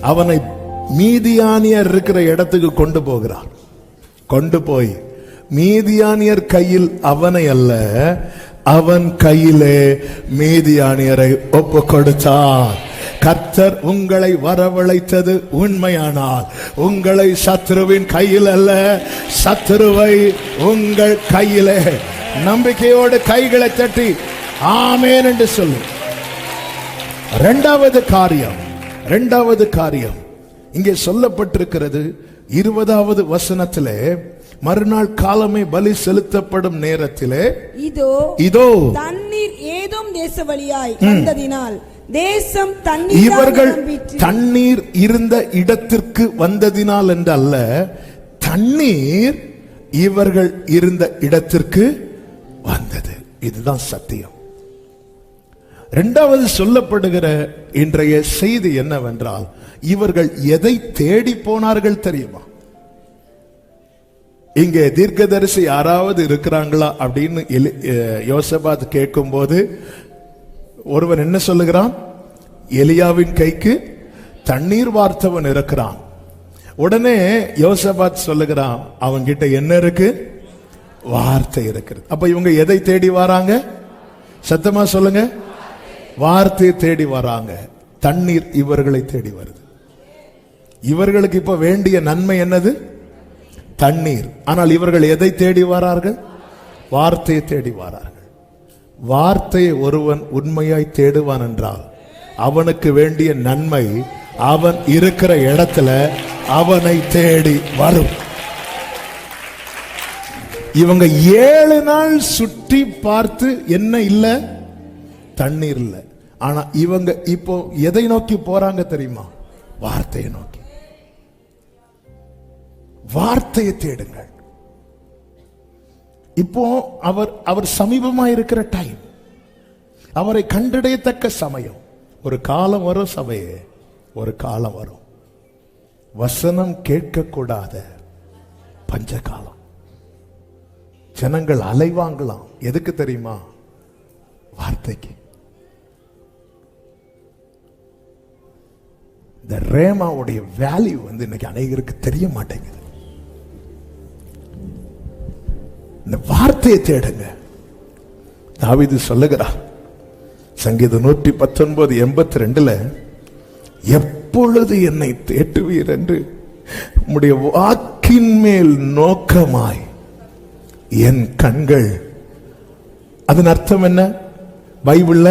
அவனை மீதியானியர் இருக்கிற இடத்துக்கு கொண்டு போகிறார். கொண்டு போய் மீதியானியர் கையில் அவனை அல்ல, அவன் கையிலே மீதியானியரை ஒப்பு கொடுத்தார். கர்த்தர் உங்களை வரவழைத்தது உண்மையானால் உங்களை சத்துருவின் கையில் அல்ல, சத்துருவை உங்கள் கையிலே. நம்பிக்கையோடு கைகளை தட்டி ஆமென் என்று சொல்லு. இரண்டாவது காரியம் இங்கே சொல்லப்பட்டிருக்கிறது 20வது வசனத்திலே, மறுநாள் காலமே பலி செலுத்தப்படும் நேரத்திலே இதோ தண்ணீர் ஏதோம் தேச வழியாய் வந்ததினால் தேசம் இவர்கள் தண்ணீர் இருந்த இடத்திற்கு வந்ததினால் என்று அல்ல, தண்ணீர் இவர்கள் இருந்த இடத்திற்கு வந்தது. இதுதான் சத்தியம். இரண்டாவது சொல்லப்படுகிற இன்றைய செய்தி என்னவென்றால், இவர்கள் எதை தேடி போனார்கள் தெரியுமா? இங்கே தீர்க்கதரிசி யாராவது இருக்கிறாங்களா அப்படின்னு யோசபாத் கேட்கும் போது ஒருவன் என்ன சொல்லுகிறான்? எலியாவின் கைக்கு தண்ணீர் வார்த்தவன் இருக்கிறான். உடனே யோசபாத் சொல்லுகிறான், அவன்கிட்ட என்ன இருக்கு? வார்த்தை இருக்கிறது. அப்ப இவங்க எதை தேடி வராங்க? சத்தமா சொல்லுங்க. வார்த்தையை தேடி வராங்க. தண்ணீர் இவர்களை தேடி வருது. இவர்களுக்கு இப்ப வேண்டிய நன்மை என்னது? தண்ணீர். ஆனால் இவர்கள் எதை தேடி வரார்கள்? வார்த்தையை தேடி வரார்கள். வார்த்தையை ஒருவன் உண்மையாய் தேடுவான் என்றால் அவனுக்கு வேண்டிய நன்மை அவன் இருக்கிற இடத்துல அவனை தேடி வரும். இவங்க 7 நாள் சுற்றி பார்த்து என்ன இல்ல? தண்ணீர் இல்ல. ஆனா இவங்க இப்போ எதை நோக்கி போறாங்க தெரியுமா? வார்த்தையை நோக்கி. வார்த்தையை தேடுங்கள். இப்போ அவர் சமீபமா இருக்கிற டைம், அவரை கண்டடையத்தக்க சமயம். ஒரு காலம் வரும் சபையே, ஒரு காலம் வரும் வசனம் கேட்க கூடாத பஞ்ச காலம். ஜனங்கள் அலைவாங்கலாம். எதுக்கு தெரியுமா? வார்த்தைக்கு. இந்த ரேமாவுடைய வேல்யூ இன்னைக்கு அநேகருக்கு தெரிய மாட்டேங்குது. இந்த வார்த்தையை தேடுங்க. தாவீது சொல்லுகிறார் சங்கீதம் 119:82 எப்பொழுது என்னை தேட்டுவீர் என்று உம்முடைய வாக்கின் மேல் நோக்கமாய் என் கண்கள். அதன் அர்த்தம் என்ன? பைபிள்ல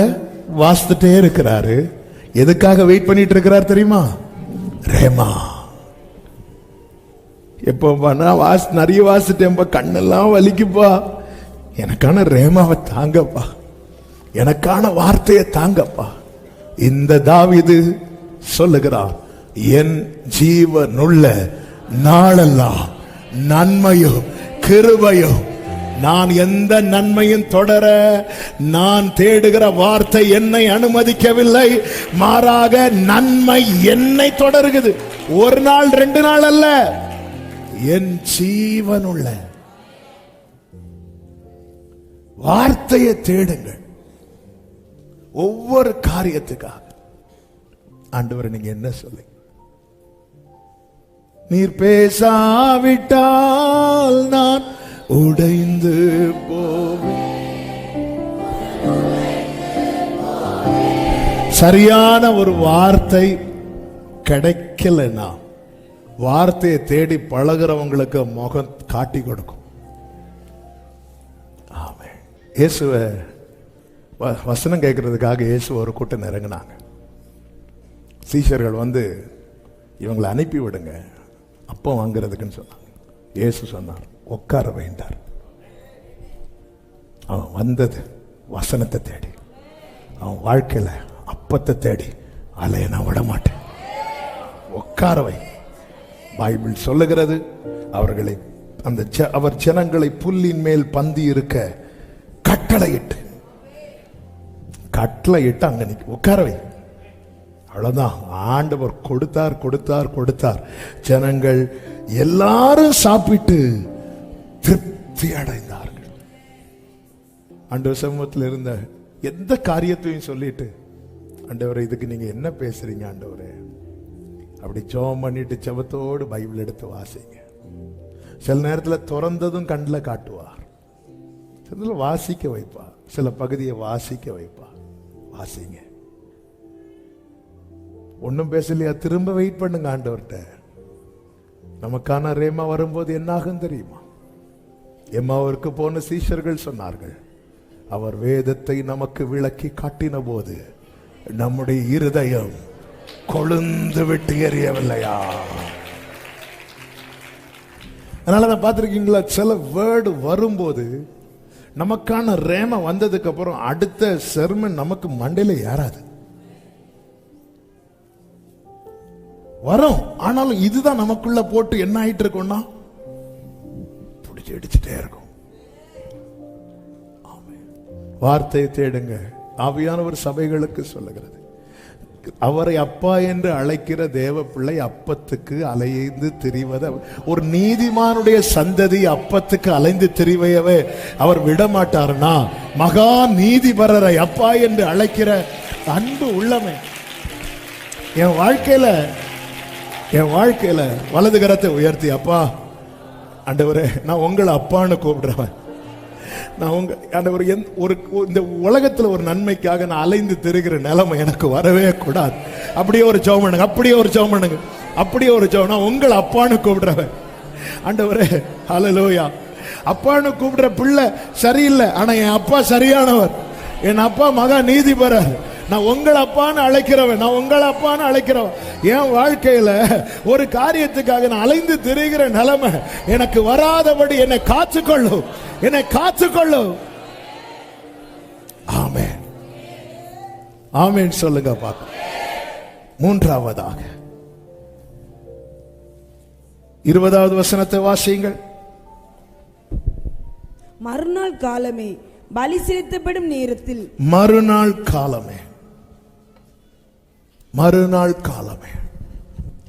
வாசித்துட்டே இருக்கிறாரு. எதுக்காக வெயிட் பண்ணிட்டு இருக்கிறார் தெரியுமா? ரேமா. எப்போ நிறைய வாசிட்டேன்பா, கண்ணெல்லாம் வலிக்குப்பா, எனக்கான ரேமாவை தாங்கப்பா, எனக்கான வார்த்தையை தாங்கப்பா. இந்த தாவீது சொல்லுகிறார், என் ஜீவனுள்ள நாளெல்லாம் நன்மையும் கிருபையும். நான் எந்த நன்மையும் தொடர நான் தேடுகிற வார்த்தை என்னை அனுமதிக்கவில்லை. மாறாக நன்மை என்னை தொடருகிறது. 1 நாள் 2 நாள் அல்ல, என் ஜீவனுள்ள. வார்த்தையை தேடுங்கள் ஒவ்வொரு காரியத்துக்காக. ஆண்டவர் நீங்க என்ன சொல்லுங்க? நீர் பேசாவிட்டால் நான் உடைந்து போவேன். சரியான ஒரு வார்த்தை கிடைக்கலன்னா வார்த்தையை தேடி பழகிறவங்களுக்கு முகம் காட்டி கொடுக்கும். ஆமென். இயேசுவை வசனம் கேட்கறதுக்காக இயேசு ஒரு கூட்டம் இறங்கினாங்க. சீஷர்கள் வந்து இவங்களை அனுப்பி விடுங்க அப்பம் வாங்குறதுக்குன்னு சொன்னாங்க. இயேசு சொன்னார், உட்கார வேண்டார். அவன் வந்தது வசனத்தை தேடி, அவன் வாழ்க்கையில அப்பத்தை தேடி அலைய நான் விட மாட்டேன், உட்கார வை. பைபிள் சொல்லுகிறது, அவர்களை அவர் ஜனங்களை புல்லின் மேல் பந்தி இருக்க கட்டளையிட்டு அங்க உட்கார வை. அவ்வளவுதான். ஆண்டவர் கொடுத்தார் கொடுத்தார் கொடுத்தார். ஜனங்கள் எல்லாரும் சாப்பிட்டு திருப்தி அடைந்தார்கள். ஆண்டவர் சமூகத்தில் இருந்த எந்த காரியத்தையும் சொல்லிட்டு, ஆண்டவரே இதுக்கு நீங்க என்ன பேசுறீங்க ஆண்டவரே, அப்படி ஜெபம் பண்ணிட்டு ஜெபத்தோடு பைபிள் எடுத்து வாசிங்க. சில நேரத்தில் திறந்ததும் கண்ணில் காட்டுவார், சில வாசிக்க வைப்பார், சில பகுதியை வாசிக்க வைப்பார். வாசிங்க. ஒன்னும் பேசலையா, திரும்ப வெயிட் பண்ணுங்க ஆண்டவர்கிட்ட. நமக்கான ரேமா வரும்போது என்ன ஆகும் தெரியுமா? எம்மாவிற்கு போன சீஷர்கள் சொன்னார்கள், அவர் வேதத்தை நமக்கு விளக்கி காட்டின போது நம்முடைய இருதயம் கொழுந்து விட்டு எறியவில்லையா? அதனாலதான் பார்த்திருக்கீங்களா, சில வேர்டு வரும்போது நமக்கான ரேம வந்ததுக்கு அப்புறம் அடுத்த செர்மன் நமக்கு மண்டையில ஏறாது, வரும். ஆனாலும் இதுதான் நமக்குள்ள போட்டு என்ன ஆயிட்டு இருக்கும்னா பிடிச்சி அடிச்சுட்டே இருக்கும். வார்த்தையை தேடுங்க. ஆவியானவர் சபைகளுக்கு சொல்லுகிறது, அவரை அப்பா என்று அழைக்கிற தேவ பிள்ளை அப்பத்துக்கு அலைந்து திரிவத, ஒரு நீதிமானுடைய சந்ததி அப்பத்துக்கு அலைந்து திரிவையவே அவர் விட மாட்டார்னா, மகா நீதிபரரை அப்பா என்று அழைக்கிற அன்பு உள்ளமே என் வாழ்க்கையில வலது கரத்தை உயர்த்தி, அப்பா ஆண்டவரே நான் உங்களை அப்பான்னு கூப்பிடுறவன், நான் உங்க ஆண்டவர் இந்த உலகத்துல ஒரு நன்மைக்காக நான் அலைந்து திரிகிற நிலைமை எனக்கு வரவே கூடாது. அப்படியே ஒரு ஜெபம் பண்ணுங்க, அப்படியே ஒரு ஜெபம் பண்ணுங்க, அப்படியே ஒரு ஜெபம். நான் உங்களை அப்பான்னு கூப்பிடுறவன் ஆண்டவரே, ஹல்லேலூயா. அப்பான்னு கூப்பிடுற பிள்ளை சரியில்லை, ஆனா என் அப்பா சரியானவர், என் அப்பா மகா நீதிபரர். நான் உங்களை அப்பான்னு அழைக்கிறவன், நான் உங்களை அப்பான்னு அழைக்கிறவன். என் வாழ்க்கையில ஒரு காரியத்துக்காக நான் அலைந்து திரிகிற நிலைமை எனக்கு வராதபடி என்னை காத்துக்கொள்ளும், என்னை காத்துக்கொள்ளும். ஆமென், ஆமென் சொல்லுங்க பார்க்க. மூன்றாவதாக 20வது வசனத்தை வாசியுங்கள். மறுநாள் காலமே பலி செலுத்தப்படும் நேரத்தில், மறுநாள் காலமே, மறுநாள் காலமே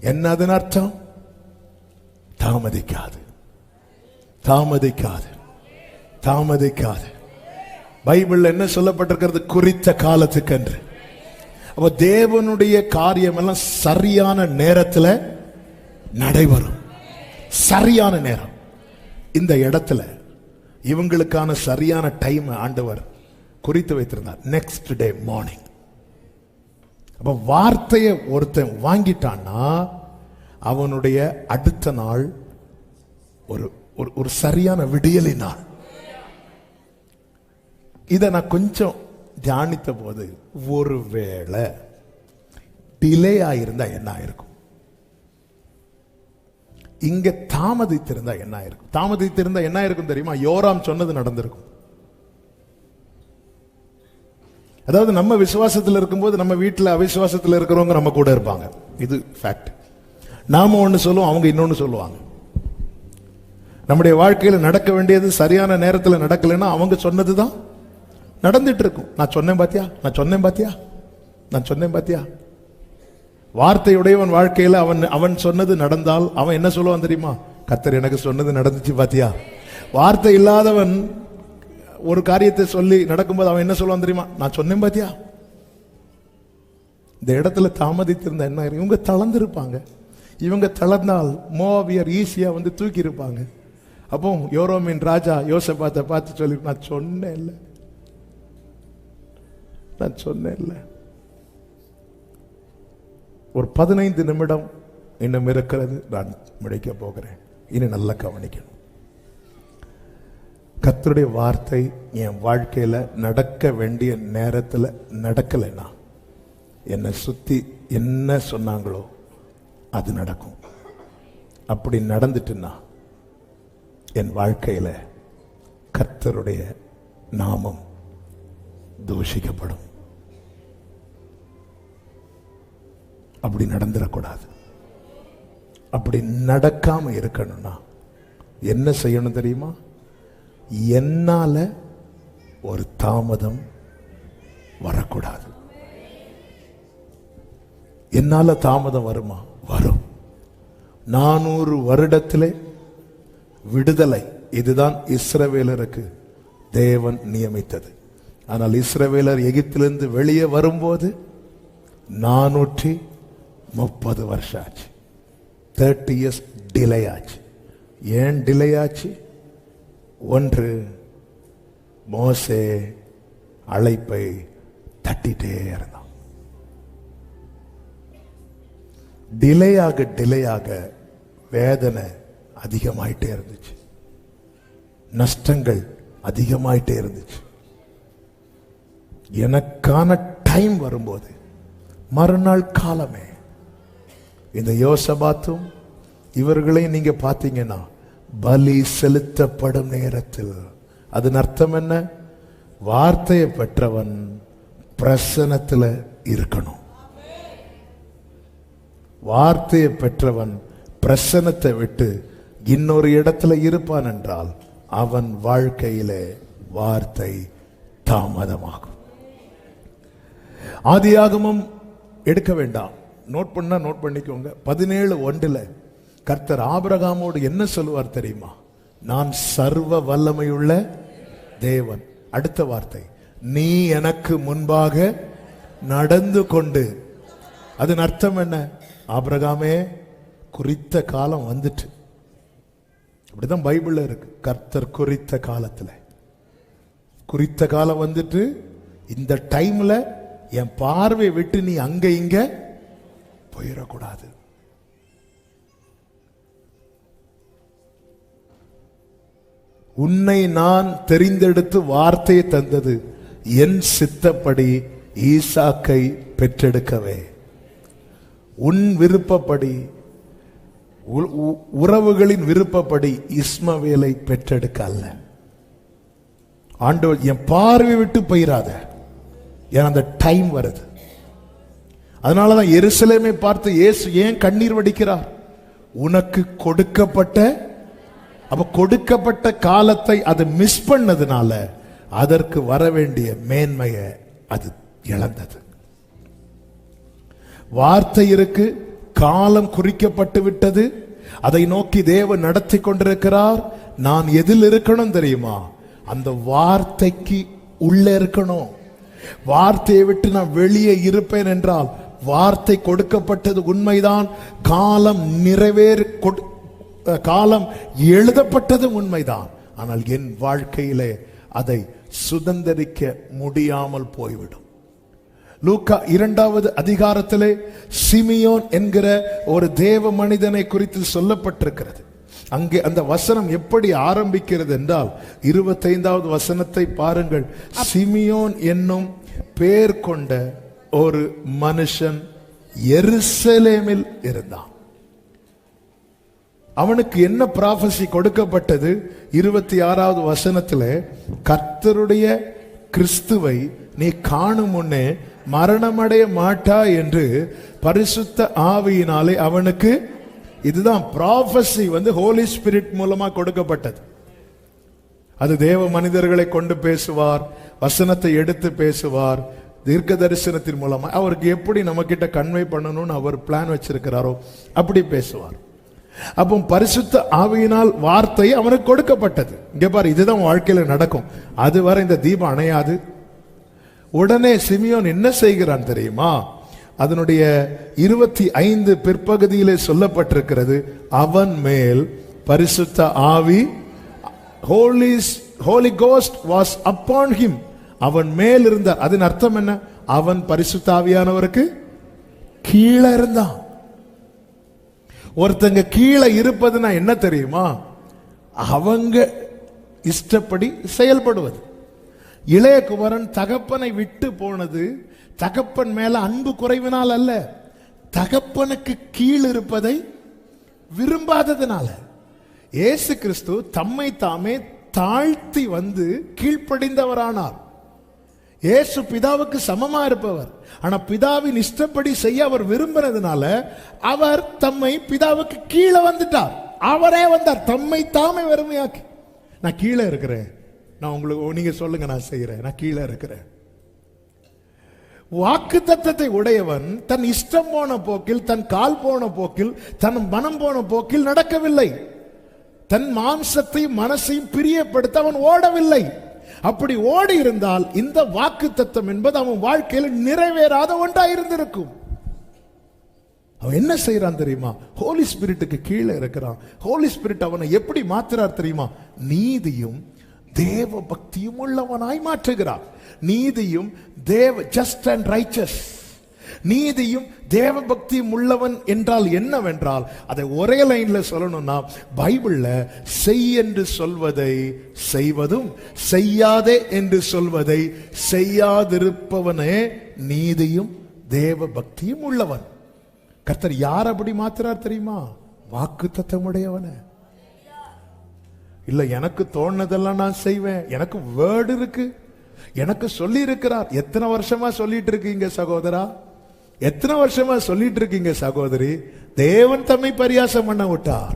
என்னதன் அர்த்தம்? தாமதிக்காது, தாமதிக்காது, தாமதிக்காது. பைபிள் என்ன சொல்லப்பட்டிருக்கிறது? குறித்த காலத்துக்கு என்று. அப்ப தேவனுடைய காரியம் எல்லாம் சரியான நேரத்தில் நடைபெறும். சரியான நேரம். இந்த இடத்துல இவங்களுக்கான சரியான டைம் ஆண்டவர் குறித்து வைத்திருந்தார். Next day morning. அப்ப வார்த்தையை ஒருத்தன் வாங்கிட்டான்னா அவனுடைய அடுத்த நாள் ஒரு சரியான விடியலி நாள். இதை நான் கொஞ்சம் தியானித்த போது, ஒருவேளை டிலே ஆயிருந்தா என்ன ஆயிருக்கும், இங்க தாமதித்திருந்தா என்ன ஆயிருக்கும்? தாமதித்திருந்தா என்ன ஆயிருக்கும் தெரியுமா? யோராம் சொன்னது நடந்திருக்கும். அதாவது நம்ம விசுவாசத்தில் இருக்கும்போது நம்ம வீட்டில் அவிசுவாசத்தில் இருக்கிறவங்க நம்ம கூட இருப்பாங்க. இது ஃபேக்ட். நாம ஒன்று சொல்லுவோம், அவங்க இன்னொன்னு சொல்லுவாங்க. நம்முடைய வாழ்க்கையில் நடக்க வேண்டியது சரியான நேரத்தில் நடக்கலைன்னா அவங்க சொன்னதுதான் நடந்துட்டு இருக்கும். நான் சொன்னேன் பாத்தியா, நான் சொன்னேன் பாத்தியா, நான் சொன்னேன் பாத்தியா. வார்த்தையுடையவன் வாழ்க்கையில் அவன் சொன்னது நடந்தால் அவன் என்ன சொல்லுவான் தெரியுமா? கர்த்தர் எனக்கு சொன்னது நடந்துச்சு பாத்தியா. வார்த்தை இல்லாதவன் ஒரு காரியத்தை சொல்லி நடக்கும்போது அவன் என்ன சொல்லுவான் தெரியுமா? நான் சொன்னேன் பாத்தியா. இந்த இடத்துல தாமதித்திருந்த என்ன, இவங்க தளர்ந்திருப்பாங்க. இவங்க தளர்ந்தால் மோவாபியர் ஈஸியா வந்து தூக்கி இருப்பாங்க. அப்போ யோரோமின் ராஜா யோசபாத்தை பார்த்து சொல்லி, நான் சொன்னேன் இல்லை, நான் சொன்னேன் இல்லை. ஒரு 15 நிமிடம் இன்னும் இருக்கிறது, நான் முடிக்க போகிறேன். இனி நல்லா கவனிக்கணும். கர்த்தருடைய வார்த்தை என் வாழ்க்கையில நடக்க வேண்டிய நேரத்தில் நடக்கலைன்னா, என்னை சுத்தி என்ன சொன்னாங்களோ அது நடக்கும். அப்படி நடந்துட்டுன்னா என் வாழ்க்கையில கர்த்தருடைய நாமம் தூஷிக்கப்படும். அப்படி நடந்துடக்கூடாது. அப்படி நடக்காம இருக்கணும்னா என்ன செய்யணும் தெரியுமா? என்னால ஒரு தாமதம் வரக்கூடாது. என்னால தாமதம் வருமா? வரும். 400 வருடத்திலே விடுதலை, இதுதான் இஸ்ரவேலருக்கு தேவன் நியமித்தது. ஆனால் இஸ்ரவேலர் எகிப்திலிருந்து வெளியே வரும்போது 430 வருஷம் ஆச்சு. 30 இயர்ஸ் டிலே ஆச்சு. ஏன் டிலே ஆச்சு? ஒன்று, மோசே அழைப்பை தட்டிட்டே இருந்தான். டிலேயாக வேதனை அதிகமாயிட்டே இருந்துச்சு, நஷ்டங்கள் அதிகமாயிட்டே இருந்துச்சு. எனக்கான டைம் வரும்போது மறுநாள் காலமே இந்த யோசபாத்தும் இவர்களையும் நீங்க பாத்தீங்கன்னா, பலி செலுத்தப்படும் நேரத்தில், அதன் அர்த்தம் என்ன? வார்த்தையை பெற்றவன் பிரசன்னத்தில் இருக்கணும். வார்த்தையை பெற்றவன் பிரசன்னத்தை விட்டு இன்னொரு இடத்துல இருப்பான் என்றால் அவன் வாழ்க்கையிலே வார்த்தை தாமதமாகும். ஆதியாகமம் எடுக்க வேண்டாம், நோட் பண்ணா நோட் பண்ணிக்கோங்க. 17:1 கர்த்தர் ஆபிரகாமோடு என்ன சொல்லுவார் தெரியுமா? நான் சர்வ வல்லமையுள்ள தேவன். அடுத்த வார்த்தை, நீ எனக்கு முன்பாக நடந்து கொண்டு. அதன் அர்த்தம் என்ன? ஆபிரகாமே, குறித்த காலம் வந்துட்டு. அப்படிதான் பைபிள்ல இருக்கு. கர்த்தர் குறித்த காலத்துல, குறித்த காலம் வந்துட்டு, இந்த டைம்ல என் பார்வை விட்டு நீ அங்க இங்க போயிடக்கூடாது. உன்னை நான் தெரிந்தெடுத்து வார்த்தையை தந்தது என் சித்தப்படி ஈசாக்கை பெற்றெடுக்கவே. உன் விருப்பப்படி, உறவுகளின் விருப்பப்படி இஸ்மவேலை பெற்றெடுக்க அல்ல. ஆண்டவர் என் பார்வை விட்டு போயிராத, ஏன் அந்த டைம் வருது. அதனாலதான் எருசலேமை பார்த்து இயேசு ஏன் கண்ணீர் வடிக்கிறார்? உனக்கு கொடுக்கப்பட்ட காலத்தை அது மிஸ் பண்ணதுனால அதற்கு வர வேண்டிய மேன்மையை அது இழந்தது. வார்த்தை இருக்கு, காலம் குறிக்கப்பட்டு விட்டது, அதை நோக்கி தேவன் நடத்தி கொண்டிருக்கிறார். நான் எதில் இருக்கணும் தெரியுமா? அந்த வார்த்தைக்கு உள்ள இருக்கணும். வார்த்தையை விட்டு நான் வெளியே இருப்பேன் என்றால், வார்த்தை கொடுக்கப்பட்டது உண்மைதான், காலம் எழுதப்பட்டது உண்மைதான், ஆனால் என் வாழ்க்கையிலே அதை சுதந்திரிக்க முடியாமல் போய்விடும். லூக்கா 2வது அதிகாரத்திலே சிமியோன் என்கிற ஒரு தேவ மனிதனை குறித்து சொல்லப்பட்டிருக்கிறது. அங்கே அந்த வசனம் எப்படி ஆரம்பிக்கிறது என்றால், 25வது வசனத்தை பாருங்கள். சிமியோன் என்னும் பேர் கொண்ட ஒரு மனுஷன் எருசலேமில் இருந்தான். அவனுக்கு என்ன ப்ராஃபஸி கொடுக்கப்பட்டது? 26வது வசனத்திலே, கர்த்தருடைய கிறிஸ்துவை நீ காணும் முன்னே மரணமடைய மாட்டா என்று பரிசுத்த ஆவியினாலே அவனுக்கு, இதுதான் ப்ராஃபஸி ஹோலி ஸ்பிரிட் மூலமா கொடுக்கப்பட்டது. அது தேவ மனிதர்களை கொண்டு பேசுவார், வசனத்தை எடுத்து பேசுவார், தீர்க்க தரிசனத்தின் மூலமா அவருக்கு எப்படி நம்ம கிட்ட கன்வே பண்ணணும்னு அவர் பிளான் வச்சிருக்கிறாரோ அப்படி பேசுவார். அப்போ பரிசுத்த ஆவியினால் வார்த்தை அவனுக்கு கொடுக்கப்பட்டது. இங்க பாரு, இதுதான் வாழ்க்கையில நடக்கும். அதுவரை இந்த தீபம் அணையாது. உடனே சிமியோன் என்ன செய்கிறான் தெரியுமா? அதனுடைய 25 பிற்பகுதியிலே சொல்லப்பட்டிருக்கிறது, அவன் மேல் பரிசுத்த ஆவி, Holy Ghost was upon him, அவன் மேல் இருந்தார். அதன் அர்த்தம் என்ன? அவன் பரிசுத்த ஆவியானவருக்கு கீழே இருந்தான். ஒருத்தங்க கீழே இருப்பதுன்னா என்ன தெரியுமா? அவங்க இஷ்டப்படி செயல்படுவது. இளைய குமாரன் தகப்பனை விட்டு போனது தகப்பன் மேல அன்பு குறைவினால் அல்ல, தகப்பனுக்கு கீழ் இருப்பதை விரும்பாததுனால. இயேசு கிறிஸ்து தம்மை தாமே தாழ்த்தி வந்து கீழ்ப்படிந்தவரானார். இயேசு பிதாவுக்கு சமமா இருப்பவர். ஆனா பிதாவின் இஷ்டப்படி செய்ய அவர் விரும்பினதுனால அவர் தம்மை பிதாவுக்கு கீழே வந்துட்டார். அவரே வந்தார் தம்மை தாமே வெறுமையாக்கி. நான் கீழே இருக்கிறேன், நான் உங்களுக்கு நீங்க சொல்லுங்க, நான் செய்யறேன், நான் கீழே இருக்கிறேன். வாக்கு தத்தத்தை உடையவன் தன் இஷ்டம் போன போக்கில், தன் கால் போன போக்கில், தன் மனம் போன போக்கில் நடக்கவில்லை. தன் மாம்சத்தையும் மனசையும் பிரியப்படுத்த அவன் ஓடவில்லை. அப்படி ஓடி இருந்தால் இந்த வாக்கு தத்தம் என்பது அவன் வாழ்க்கையில் நிறைவேறாத ஒன்றா இருந்திருக்கும். அவன் என்ன செய்யறான் தெரியுமா? ஹோலி ஸ்பிரிட்டுக்கு கீழே இருக்கிறான். ஹோலி ஸ்பிரிட் அவனை எப்படி மாற்றுறார் தெரியுமா? நீதியும் தேவ பக்தியும் உள்ளவனாய் மாற்றுகிறார். நீதியும் தேவ ஜஸ்ட் அண்ட் ரைச்சஸ், நீதியும் தேவ பக்தியும் உள்ளவன் என்றால் என்னவென்றால், அதை ஒரே லைன்ல சொல்லணும்னா, பைபிள்ல செய் என்று சொல்வதை செய்வதும் செய்யாதே என்று சொல்வதை செய்யாதிருப்பவனே நீதியும் தேவ பக்தியும் உள்ளவன். கர்த்தர் யார் அப்படி மாத்துறார் தெரியுமா? வாக்கு தத்தமுடையவன. இல்ல எனக்கு தோணுனதெல்லாம் நான் செய்வேன், எனக்கு வேர்டு இருக்கு, எனக்கு சொல்லி இருக்கிறார். எத்தனை வருஷமா சொல்லிட்டு இருக்கீங்க சகோதரா? எத்தனை வருஷமா சொல்லிட்டு இருக்கீங்க சகோதரி? தேவன் தம்மை பரியாசம் பண்ண விட்டார்.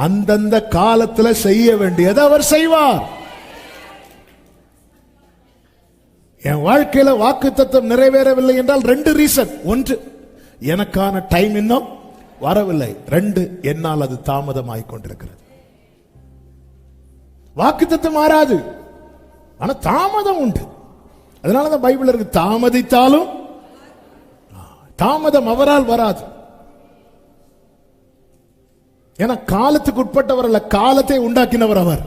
அந்தந்த காலத்துல செய்ய வேண்டியதை அவர் செய்வார். என் வாழ்க்கையில வாக்குத்தத்தம் நிறைவேறவில்லை என்றால் 2 ரீசன். 1, எனக்கான டைம் இன்னும் வரவில்லை. 2, என்னால் அது தாமதமாய் கொண்டிருக்கிறது. வாக்குத்தத்தம் மாறாது, ஆனா தாமதம் உண்டு. அதனாலதான் பைபிள் இருக்கு, தாமதித்தாலும் தாமதம் அவரால் வராது. ஏன்னா காலத்துக்கு உட்பட்டவர் அல்ல, காலத்தை உண்டாக்கினவர் அவர்.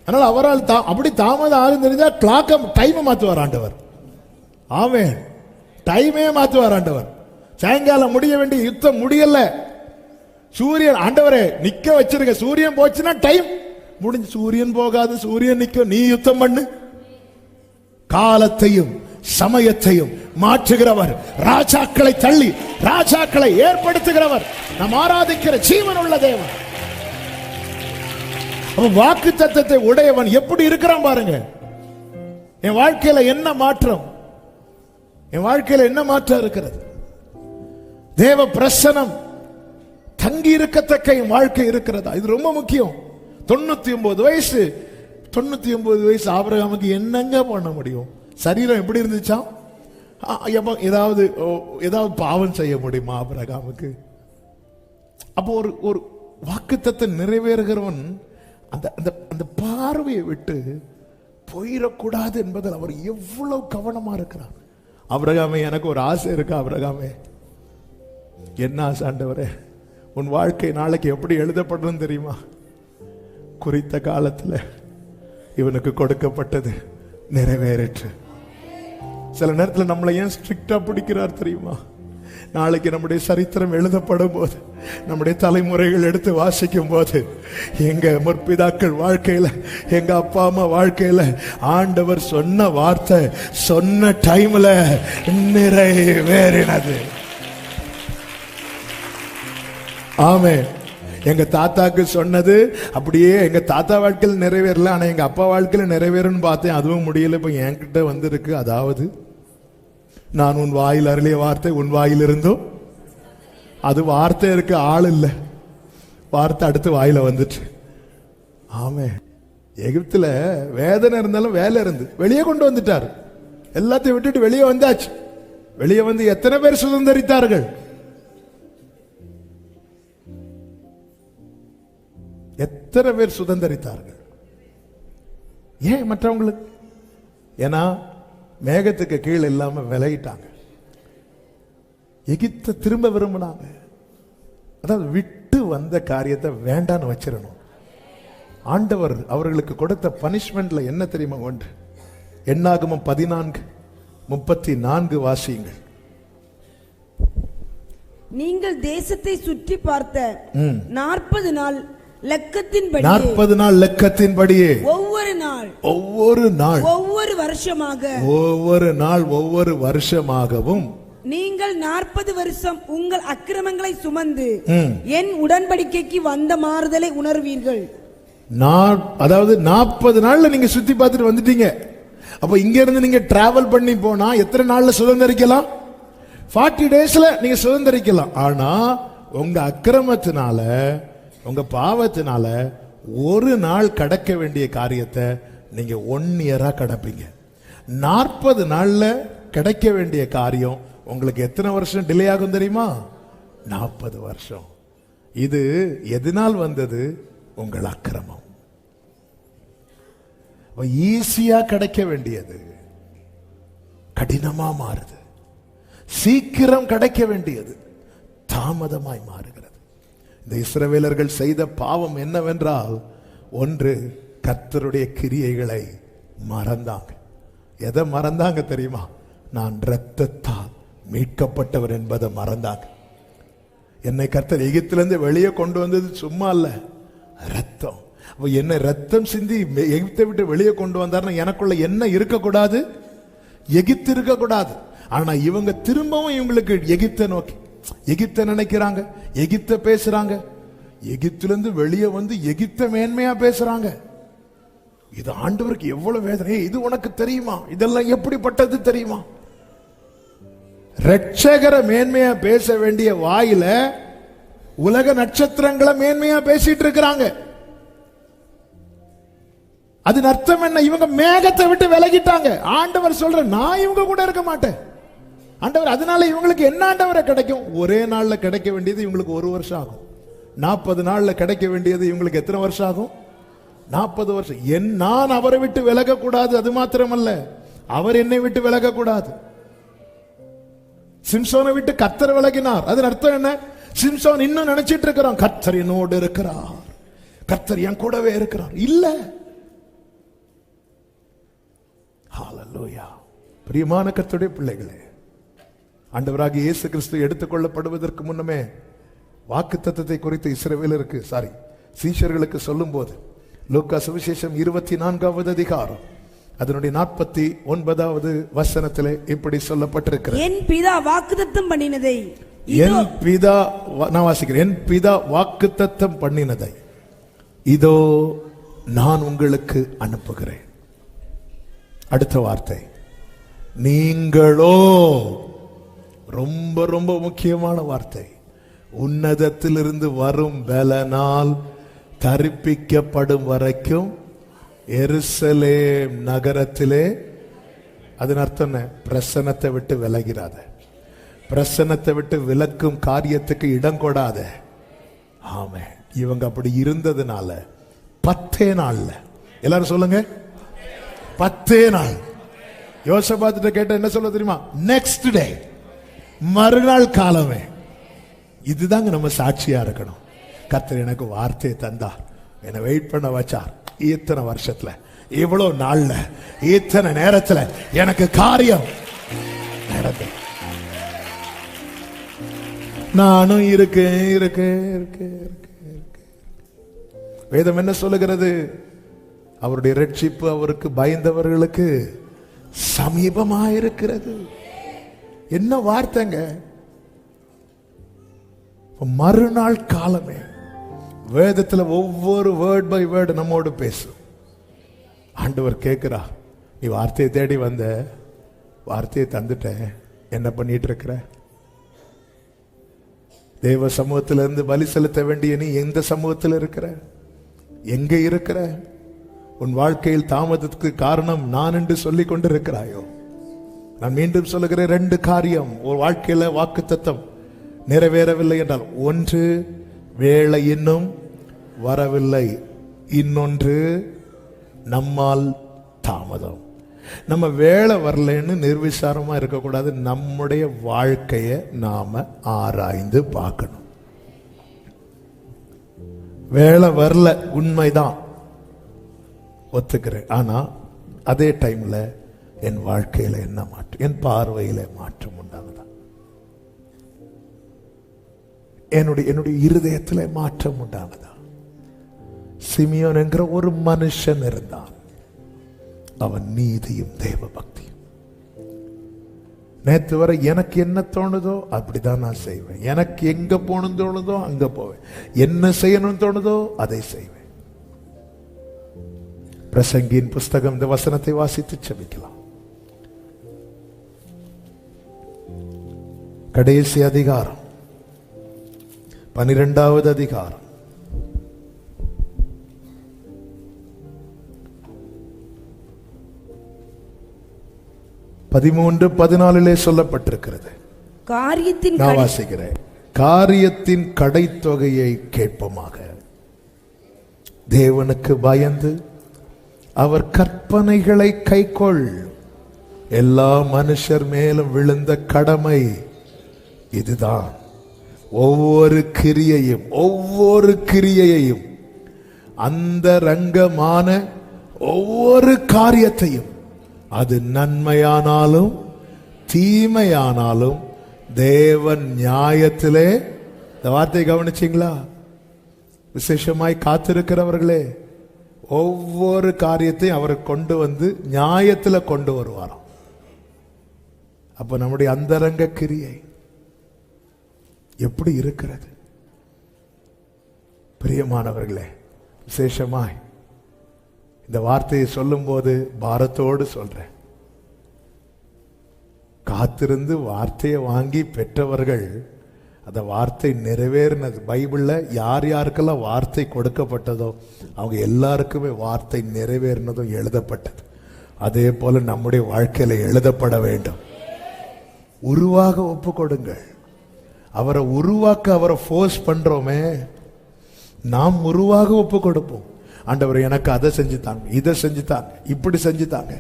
அதனால அவரால் அப்படி தாமதம் ஆறு தெரிஞ்சா கிளாக்க டைமை மாத்துவார் ஆண்டவர். ஆமென். டைமே மாத்துவார் ஆண்டவர். சாயங்காலம் முடிய வேண்டிய யுத்தம் முடியல, சூரியன் ஆண்டவரே நிக்க வச்சிருக்க, சூரியன் போச்சுன்னா டைம் முடிஞ்சு. சூரியன் போகாது, சூரியன் நிக்க, நீ யுத்தம் பண்ணு. காலத்தையும் சமயத்தையும் மாற்றுகிறவர், ராஜாக்களை தள்ளி ராஜாக்களை ஏற்படுத்துகிறவர், நாம் ஆராதிக்கிற ஜீவன் உள்ள தேவன். வாக்கு தத்தத்தை உடையவன் எப்படி இருக்கிறான் பாருங்க. என் வாழ்க்கையில என்ன மாற்றம், என் வாழ்க்கையில என்ன மாற்றம் இருக்கிறது? தேவ பிரசனம் தங்கி இருக்கத்தக்க என் வாழ்க்கை இருக்கிறதா? இது ரொம்ப முக்கியம். 99 வயசு, 99 வயசு ஆபிரகாமுக்கு என்னங்க பண்ண முடியும்? சரீரம் எப்படி இருந்துச்சா? ஏதாவது பாவம் செய்ய முடியுமா ஆபிரகாமுக்கு? அப்போ ஒரு வாக்குத்தத்தை நிறைவேறுகிறவன் அந்த பார்வையை விட்டு போயிடக்கூடாது என்பதில் அவர் எவ்வளவு கவனமா இருக்கிறார். ஆபிரகாமே, எனக்கு ஒரு ஆசை இருக்கு. ஆபிரகாமே, என்ன ஆசை ஆண்டவரே? உன் வாழ்க்கை நாளைக்கு எப்படி எழுதப்படும் தெரியுமா? குறித்த காலத்துல இவனுக்கு கொடுக்கப்பட்டது நிறைவேறிற்று. சில நேரத்தில் நம்மளை ஏன் ஸ்ட்ரிக்டா பிடிக்கிறார் தெரியுமா? நாளைக்கு நம்முடைய சரித்திரம் எழுதப்படும் போது, நம்முடைய தலைமுறைகள் எடுத்து வாசிக்கும் போது, எங்க முற்பிதாக்கள் வாழ்க்கையில, எங்க அப்பா அம்மா வாழ்க்கையில ஆண்டவர் சொன்ன வார்த்தை சொன்ன டைம்ல நிறைவேறினது. ஆமென். எங்க தாத்தாக்கு சொன்னது அப்படியே எங்க தாத்தா வாழ்க்கையில் நிறைவேறல, ஆனா எங்க அப்பா வாழ்க்கையில நிறைவேறும்னு பார்த்தேன், அதுவும் முடியல. இப்ப என்கிட்ட வந்திருக்கு. அதாவது நான் உன் வாயில் அருளிய வார்த்தை உன் வாயில் இருந்தும், அது வார்த்தை இருக்கு, ஆள் இல்லை, வார்த்தை அடுத்து வாயில வந்துட்டு. ஆமே. எகிப்துல வேதனை இருந்தாலும் வேலை இருந்து வெளியே கொண்டு வந்துட்டார். எல்லாத்தையும் விட்டுட்டு வெளியே வந்தாச்சு. வெளியே வந்து எத்தனை பேர் சுதந்திரித்தார்கள்? எத்தனை பேர் சுதந்திரித்தார்கள்? ஏன் மற்றவங்களுக்கு? ஏன்னா மேகத்துக்கு கீழே இல்லாம விலகிட்டாங்க. எகிப்தை திரும்ப விரும்பினாங்க. அதாவது விட்டு வந்த காரியத்தை வேண்டான்னு வச்சிடணும். ஆண்டவர் அவர்களுக்கு கொடுத்த பனிஷ்மெண்ட்ல என்ன தெரியுமா? ஒன்று என்னாகமம் 14:34 வாசியுங்கள். நீங்கள் தேசத்தை சுற்றி பார்த்த 40 நாள் லக்கத்தின்படி 40 நாள் லக்கத்தின்படியே ஒவ்வொரு நாள் ஒவ்வொரு வருஷமாகவும் நீங்கள் 40 வருஷம் உங்கள் அக்கிரமங்களை சுமந்து என் உடன்படிக்கைக்கு வந்த மாறுதலை உணர்வீர்கள். அதாவது 40 நாள்ல நீங்க சுத்தி பார்த்துட்டு வந்துட்டீங்க. அப்ப இங்க இருந்து நீங்க டிராவல் பண்ணி போனா எத்தனை நாள்ல சுதந்திரிக்கலாம்? 40 டேஸ்ல நீங்க சுதந்திரிக்கலாம். ஆனா உங்க அக்கிரமத்தினால, உங்க பாவத்தினால ஒரு நாள் கடக்க வேண்டிய காரியத்தை நீங்க 1 இயரா கடப்பீங்க. 40 நாள்ல கிடைக்க வேண்டிய காரியம் உங்களுக்கு எத்தனை வருஷம் டிலே ஆகும் தெரியுமா? 40 வருஷம். இது எதனால் வந்தது? உங்கள் அக்கிரமம். ஈஸியா கிடைக்க வேண்டியது கடினமா மாறுது. சீக்கிரம் கிடைக்க வேண்டியது தாமதமாய் மாறுகிறது. இந்த இஸ்ரவேலர்கள் செய்த பாவம் என்னவென்றால், ஒன்று, கர்த்தருடைய கிரியைகளை மறந்தாங்க. எதை மறந்தாங்க தெரியுமா? நான் இரத்தத்தால் மீட்கப்பட்டவர் என்பதை மறந்தாங்க. என்னை கர்த்தர் எகிப்திலிருந்து வெளியே கொண்டு வந்தது சும்மா இல்ல, ரத்தம். என்ன ரத்தம் சிந்தி எகிப்தை விட்டு வெளியே கொண்டு வந்தாருன்னா எனக்குள்ள என்ன இருக்கக்கூடாது? எகிப்து இருக்கக்கூடாது. ஆனா இவங்க திரும்பவும் இவங்களுக்கு எகிப்தை நோக்கி, எகிப்தை நினைக்கிறாங்க, எகிப்தை பேசுறாங்க. எகிப்திலிருந்து வெளியே வந்து எகிப்தை மேன்மையா பேசுறாங்க. இது ஆண்டவருக்கு எவ்வளவு வேதனை. இது உனக்கு தெரியுமா? இதெல்லாம் எப்படிப்பட்டது தெரியுமா? ரட்சகர மேன்மையா பேச வேண்டிய வாயில உலக நட்சத்திரங்களை மேன்மையா பேசிட்டு இருக்கிறாங்க. அதன் அர்த்தம் என்ன? இவங்க மேகத்தை விட்டு விலகிட்டாங்க. ஆண்டவர் சொல்ற, நான் இவங்க கூட இருக்க மாட்டேன். ஆண்டவர் அதனால இவங்களுக்கு என்ன ஆண்டவரை கிடைக்கும்? ஒரே நாள்ல கிடைக்க வேண்டியது இவங்களுக்கு 1 வருஷம் ஆகும். 40 நாள்ல கிடைக்க வேண்டியது இவங்களுக்கு எத்தனை வருஷம் ஆகும்? 40 வருஷம். நான் அவரை விட்டு விலக கூடாது. அது மாத்திரமல்ல, அவர் என்னை விட்டு விலக கூடாது. சிம்சோனை விட்டு கர்த்தர் விலகினார். அதன் அர்த்தம் என்ன? சிம்சோன் இன்னும் நினைச்சிட்டு இருக்கிறான், கர்த்தர் என்னோடு இருக்கிறார், கர்த்தர் என் கூடவே இருக்கிறார். இல்ல. ஹல்லேலூயா. பிரியமான கர்த்தருடைய பிள்ளைகளே, ஆண்டவராகிய இயேசு கிறிஸ்து எடுத்துக்கொள்ளப்படுவதற்கு முன்னமே வாக்குத்தத்தத்தை குறித்து இஸ்ரவேலருக்கு சீஷர்களுக்கு சொல்லும் போது லூக்கா சுவிசேஷம் 24வது அதிகாரம் அதனுடைய 49வது வசனத்திலே இப்படி சொல்லப்பட்டிருக்கிறது. என் பிதா வாக்குத்தத்தம் பண்ணினதை, நான் வாசிக்கிறேன். என் பிதா வாக்குத்தத்தம் பண்ணினதை இதோ நான் உங்களுக்கு அனுப்புகிறேன். அடுத்த வார்த்தை, நீங்களோ, ரொம்ப ரொம்ப முக்கியமான வார்த்தை, உன்னதத்திலிருந்து வரும் பலனால் தரிப்பிக்கப்படும் வரைக்கும் எருசலேம் நகரத்திலே, அதன் அர்த்தம் என்ன? பிரசன்னத்தை விட்டு விலகிறாத, பிரசன்னத்தை விட்டு விலக்கும் காரியத்துக்கு இடம் கொடாத. ஆமே. இவங்க அப்படி இருந்ததுனால 10 நாள்ல, எல்லாரும் சொல்லுங்க, 10 நாள். யோசபாத்திட்ட கேட்ட என்ன சொல்ல தெரியுமா? நெக்ஸ்ட் டே, மறுநாள் காலமே. இதுதாங்க நம்ம சாட்சியா இருக்கணும். கர்த்தர் எனக்கு வார்த்தையை தந்தார், என்னை வெயிட் பண்ண வச்சார். இத்தனை வருஷத்துல, இவ்வளவு நாள்ல, இத்தனை நேரத்துல எனக்கு காரியம் நடந்தது. நானும் இருக்கேன். வேதம் என்ன சொல்லுகிறது? அவருடைய ரட்சிப்பு அவருக்கு பயந்தவர்களுக்கு சமீபமாயிருக்கிறது. என்ன வார்த்தைங்க! மறுநாள் காலமே. வேதத்துல ஒவ்வொரு வேர்ட் பை வேர்டு நம்மோடு பேசும். ஆண்டவர் கேட்கிறா, நீ வார்த்தையை தேடி வந்த, வார்த்தையை தந்துட்டேன், என்ன பண்ணிட்டு இருக்கிற? தேவ சமூகத்திலிருந்து பலி செலுத்த வேண்டிய நீ எந்த சமூகத்தில் இருக்கிற? எங்க இருக்கிற? உன் வாழ்க்கையில் தாமதத்துக்கு காரணம் நான் என்று சொல்லிக் கொண்டிருக்கிறாயோ? நான் மீண்டும் சொல்லுகிறேன், 2 காரியம் ஒரு வாழ்க்கையில வாக்குத்தத்தம் நிறைவேறவில்லை என்றால், ஒன்று, வேளை இன்னும் வரவில்லை. இன்னொன்று, நம்மால் தாமதம். நம்ம வேலை வரலன்னு நிர்விசாரமா இருக்கக்கூடாது. நம்முடைய வாழ்க்கையை நாம ஆராய்ந்து பார்க்கணும். வேலை வரல, உண்மைதான், ஒத்துக்கிறேன். ஆனா அதே டைம்ல என் வாழ்க்கையில என்ன மாற்றம், என் பார்வையில மாற்றம் உண்டாகுதா? என்னுடைய இருதயத்திலே மாற்றம் உண்டானதா? சிமியோன் என்கிற ஒரு மனுஷன் இருந்தான். அவன் நீதியும் தேவ பக்தியும். நேற்று வரை எனக்கு என்ன தோணுதோ அப்படிதான் நான் செய்வேன். எனக்கு எங்க போகணும்னு தோணுதோ அங்க போவேன். என்ன செய்யணும்னு தோணுதோ அதை செய்வேன். பிரசங்கியின் புஸ்தகம் இந்த வசனத்தை வாசித்து செபிக்கலாம். கடைசி அதிகாரம் 12வது அதிகாரம். பதிமூன்று 14 சொல்லப்பட்டிருக்கிறது. நான் வாசிக்கிறேன். காரியத்தின் கடைத்தொகையை கேட்போமாக. தேவனுக்கு பயந்து அவர் கற்பனைகளை கைக்கொள். எல்லா மனுஷர் மேலும் விழுந்த கடமை இதுதான். ஒவ்வொரு கிரியையையும் அந்த ரங்கமான ஒவ்வொரு காரியத்தையும், அது நன்மையானாலும் தீமையானாலும் தேவன் நியாயத்திலே, இந்த வார்த்தை கவனிச்சீங்களா? விசேஷமாய் காத்திருக்கிறவர்களே, ஒவ்வொரு காரியத்தையும் அவர் கொண்டு வந்து நியாயத்துல கொண்டு வருவாராம். அப்ப நம்முடைய அந்தரங்க கிரியை எப்படி இருக்கிறது? பிரியமானவர்களே, விசேஷமாய் இந்த வார்த்தையை சொல்லும் போது பாரத்தோடு சொல்றேன். காத்திருந்து வார்த்தையை வாங்கி பெற்றவர்கள், அந்த வார்த்தை நிறைவேறினது. பைபிள்ல யார் யாருக்கெல்லாம் வார்த்தை கொடுக்கப்பட்டதோ அவங்க எல்லாருக்குமே வார்த்தை நிறைவேறினதும் எழுதப்பட்டது. அதே போல நம்முடைய வாழ்க்கையில எழுதப்பட வேண்டும். உருவாக ஒப்பு கொடுங்கள். அவரை உருவாக்க அவரை ஃபோர்ஸ் பண்றோமே, நாம் உருவாக ஒப்பு கொடுப்போம். ஆண்டவர் எனக்கு அதை செஞ்சுத்தாங்க, இதை செஞ்சுத்தாங்க, இப்படி செஞ்சுத்தாங்க.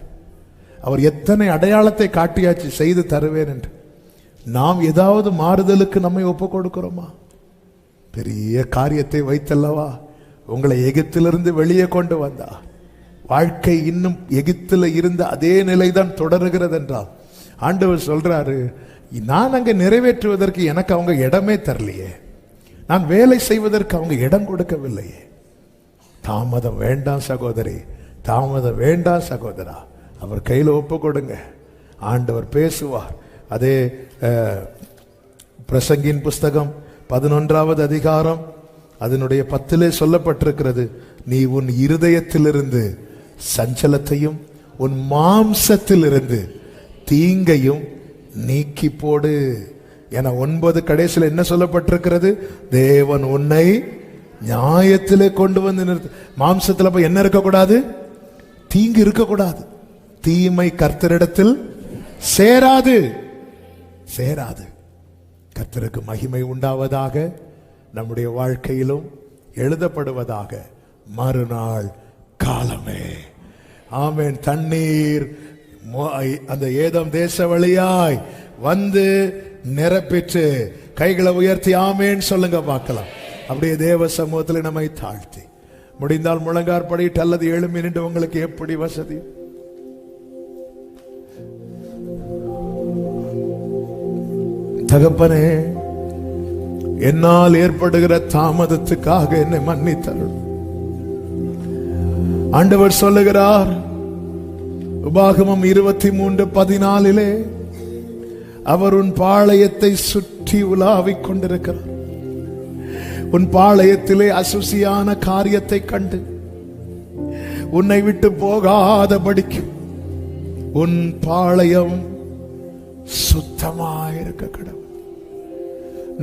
அவர் எத்தனை அடையாளத்தை காட்டியாச்சு செய்து தருவேன் என்று. நாம் ஏதாவது மாறுதலுக்கு நம்மை ஒப்பு கொடுக்கிறோமா? பெரிய காரியத்தை வைத்தல்லவா உங்களை எகிப்திலிருந்து வெளியே கொண்டு வந்தா. வாழ்க்கை இன்னும் எகிப்தில் இருந்த அதே நிலைதான் தொடருகிறது என்றால் ஆண்டவர் சொல்றாரு, நான் அங்க நிறைவேற்றுவதற்கு எனக்கு அவங்க இடமே தரலையே, நான் வேலை செய்வதற்கு அவங்க இடம் கொடுக்கவில்லையே. தாமதம் வேண்டாம் சகோதரி, தாமதம் வேண்டாம் சகோதரா. அவர் கையில் ஒப்பு கொடுங்க, ஆண்டவர் பேசுவார். அதே பிரசங்கின் புஸ்தகம் 11வது அதிகாரம் அதனுடைய 10 சொல்லப்பட்டிருக்கிறது, நீ உன் இருதயத்திலிருந்து சஞ்சலத்தையும் உன் மாம்சத்திலிருந்து தீங்கையும் நீக்கி போடு என 9 கடைசியில் என்ன சொல்லப்பட்டிருக்கிறது? தேவன் உன்னை நியாயத்திலே கொண்டு வந்து நிறுத்து. மாம்சத்தில் அப்ப என்ன இருக்கக்கூடாது? தீங்கு இருக்கக்கூடாது. தீமை கர்த்தரிடத்தில் சேராது. கர்த்தருக்கு மகிமை உண்டாவதாக, நம்முடைய வாழ்க்கையிலும் எழுதப்படுவதாக. மறுநாள் காலமே, ஆமென். தண்ணீர் அந்த ஏதம் தேச வழியாய் வந்து நிரப்பிட்டு கைகளை உயர்த்தி ஆமேன் சொல்லுங்க பார்க்கலாம். அப்படியே தேவ சமூகத்தில் நம்மை தாழ்த்தி முடிந்தால் முழங்கார் படிட்டு அல்லது எழும்பி நின்று உங்களுக்கு எப்படி வசதி. தகப்பனே, என்னால் ஏற்படுகிற தாமதத்துக்காக என்னை மன்னித்தருள். ஆண்டவர் சொல்லுகிறார் உபாகமம் 23:14 அவர் உன் பாளையத்தை சுற்றி உலாவிக் கொண்டிருக்கிறார். உன் பாளையத்திலே அசுசியான காரியத்தை கண்டு உன்னை விட்டு போகாதபடிக்கு உன் பாளையம் சுத்தமாயிருக்க கடவுள்.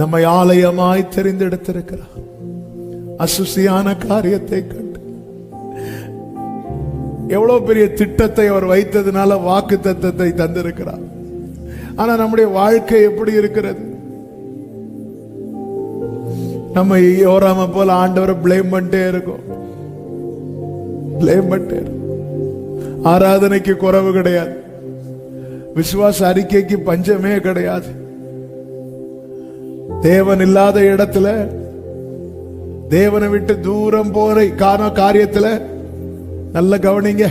நம்மை ஆலயமாய் தெரிந்தெடுத்திருக்கிறார். அசுசியான காரியத்தை கண்டு எவ்வளவு பெரிய திட்டத்தை அவர் வைத்ததுனால வாக்கு தத்தத்தை தந்திருக்கிறார். ஆனா நம்முடைய வாழ்க்கை எப்படி இருக்கிறது? நம்ம யோராம போல ஆண்டவரை பிளேம் பண்ணிட்டே இருக்கோம். ஆராதனைக்கு குறைவு கிடையாது, விசுவாச அறிக்கைக்கு பஞ்சமே கிடையாது. தேவன் இல்லாத இடத்துல, தேவனை விட்டு தூரம் போற காரியத்துல நல்ல கவனிங்க.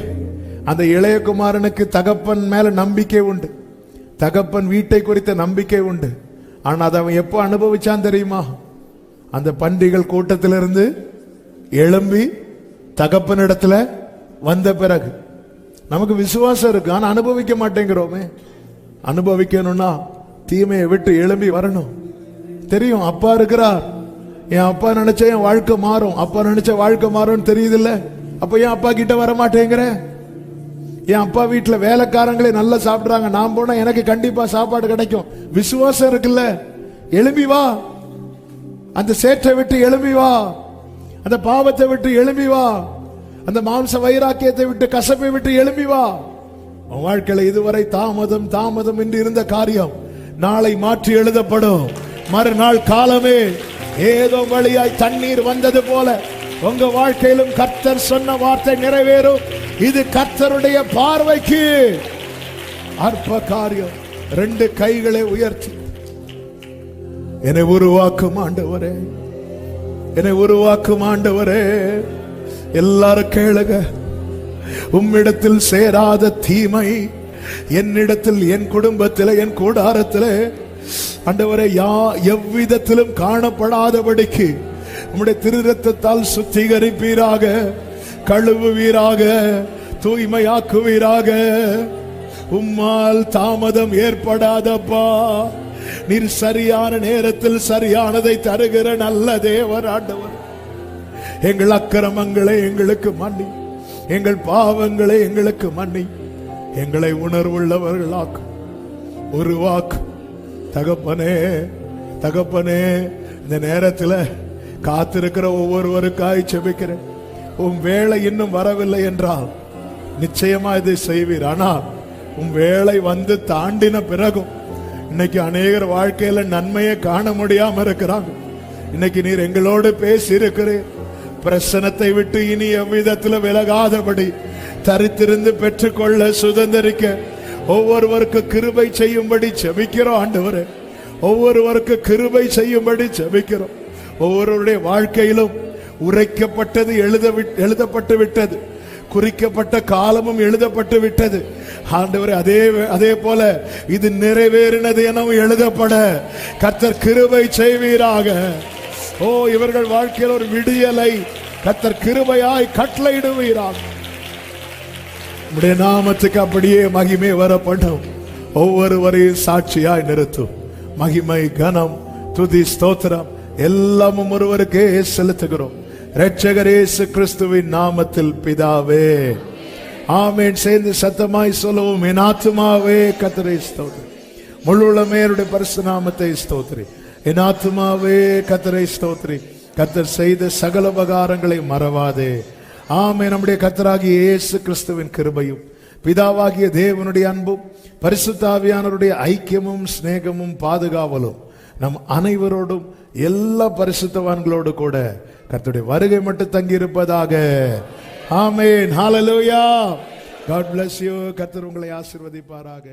அந்த இளைய குமாரனுக்கு தகப்பன் மேல நம்பிக்கை உண்டு, தகப்பன் வீட்டை குறித்த நம்பிக்கை உண்டு. ஆனா அதை அவன் எப்போ அனுபவிச்சான் தெரியுமா? அந்த பன்றிகள் கூட்டத்திலிருந்து எழும்பி தகப்பனிடத்துல வந்த பிறகு நமக்கு விசுவாசம் இருக்கு, ஆனா அனுபவிக்க மாட்டேங்கிறோமே. அனுபவிக்கணும்னா தீமையை விட்டு எழும்பி வரணும். தெரியும் அப்பா இருக்கிறார், என் அப்பா நினைச்ச என் வாழ்க்கை மாறும், அப்பா நினைச்ச வாழ்க்கை மாறும் தெரியுது இல்ல. அப்ப என் அப்பா கிட்ட வர மாட்டேங்கிற? என் அப்பா வீட்டுல வேலைக்காரங்களே நல்லா சாப்பிடுறாங்க, நான் போனா எனக்கு கண்டிப்பா சாப்பாடு கிடைக்கும். விசுவாசம் இருக்குல்ல, எழும்பி வா. அந்த சேற்றை விட்டு எழும்பி வா, அந்த பாவத்தை விட்டு எழும்பி வா, அந்த மாம்ச வைராக்கியத்தை விட்டு கசப்பை விட்டு எழும்பி வா. உன் வாழ்க்கையில இதுவரை தாமதம் தாமதம் என்று இருந்த காரியம் நாளை மாற்றி எழுதப்படும். மறுநாள் காலமே ஏதோ வழியாய் தண்ணீர் வந்தது போல உங்க வாழ்க்கையிலும் கர்த்தர் சொன்ன வார்த்தை நிறைவேறும். இது கர்த்தருடைய பார்வைக்கு அற்ப காரியம். 2 கைகளை உயர்த்தி, என்னை உருவாக்கும் ஆண்டவரே, என்னை உருவாக்கும் ஆண்டவரே. எல்லாரும் கேளுங்க. உம்மிடத்தில் சேராத தீமை என்னிடத்தில், என் குடும்பத்தில், என் கூடாரத்தில் ஆண்டவரே எவ்விதத்திலும் காணப்படாதபடிக்கு உம்முடைய திரு ரத்தத்தால் சுத்திகரிப்பீராக, கழுவுவீராக, தூய்மையாக்குவீராக. உம்மால் தாமதம் ஏற்படாதப்பா. நீர் சரியான நேரத்தில் சரியானதை தருகிற நல்ல தேவர் ஆண்டவர். எங்கள் அக்கிரமங்களை எங்களுக்கு மன்னி, எங்கள் பாவங்களை எங்களுக்கு மன்னி, எங்களை உணர்வுள்ளவர்களாக்கும். உருவாக்கு தகப்பனே. தகப்பனே, இந்த நேரத்தில் காத்திருக்கிற ஒவ்வொருவருக்காய் செபிக்கிறேன். உன் வேலை இன்னும் வரவில்லை என்றால் நிச்சயமா இதை செய்வீர். ஆனால் உன் வேலை வந்து தாண்டின பிறகும் இன்னைக்கு அநேகர் வாழ்க்கையில நன்மையை காண முடியாம இருக்கிறாங்க. இன்னைக்கு நீர் எங்களோடு பேசி இருக்கிறீர். பிரசனத்தை விட்டு இனி எவ்விதத்தில் விலகாதபடி தரித்திருந்து பெற்றுக்கொள்ள, சுதந்திரிக்க ஒவ்வொருவருக்கு கிருபை செய்யும்படி ஜெபிக்கிறோம் ஆண்டவரே. ஒவ்வொருவருக்கு கிருபை செய்யும்படி ஜெபிக்கிறோம். ஒவ்வொருவருடைய வாழ்க்கையிலும் உரைக்கப்பட்டது எழுதப்பட்டு விட்டது, குறிக்கப்பட்ட காலமும் எழுதப்பட்டு விட்டது ஆண்டவரே. அதே போல இது நிறைவேறினது எனவும் எழுதப்பட கர்த்தர் கிருபை செய்வீராக. ஓ, இவர்கள் வாழ்க்கையில் ஒரு விடியலை கர்த்தர் கிருபையாய் கட்டளையிடுவீராக. உம்முடைய நாமத்துக்கு அப்படியே மகிமை வரப்படும். ஒவ்வொருவரையும் சாட்சியாய் நிறுத்தும். மகிமை, கனம், துதி, ஸ்தோத்திரம் எல்லாமும் ஒருவருக்கே செலுத்துகிறோம். இரட்சகர் இயேசு கிறிஸ்துவின் நாமத்தில் பிதாவே, ஆமென். சேர்ந்து சத்தமாய் சொல்லுவோம். என் ஆத்துமாவே கர்த்தரை ஸ்தோத்திரி, முழு உள்ளமையுடைய பரிசுத்த நாமத்தை ஸ்தோத்திரி. என் ஆத்துமாவே கர்த்தரை ஸ்தோத்திரி, கர்த்தர் செய்த சகல உபகாரங்களை மறவாதே. ஆமென். நம்முடைய கர்த்தராகிய இயேசு கிறிஸ்துவின் கிருபையும், பிதாவாகிய தேவனுடைய அன்பும், பரிசுத்த ஆவியானவருடைய ஐக்கியமும் சிநேகமும் பாதுகாவலும் நம் அனைவரோடும் எல்லா பரிசுத்தவான்களோடு கூட கர்த்தருடைய வருகை மட்டும் தங்கி இருப்பதாக. ஆமென். ஹalleluya. God bless you. கர்த்தர் உங்களை ஆசீர்வதிப்பாராக.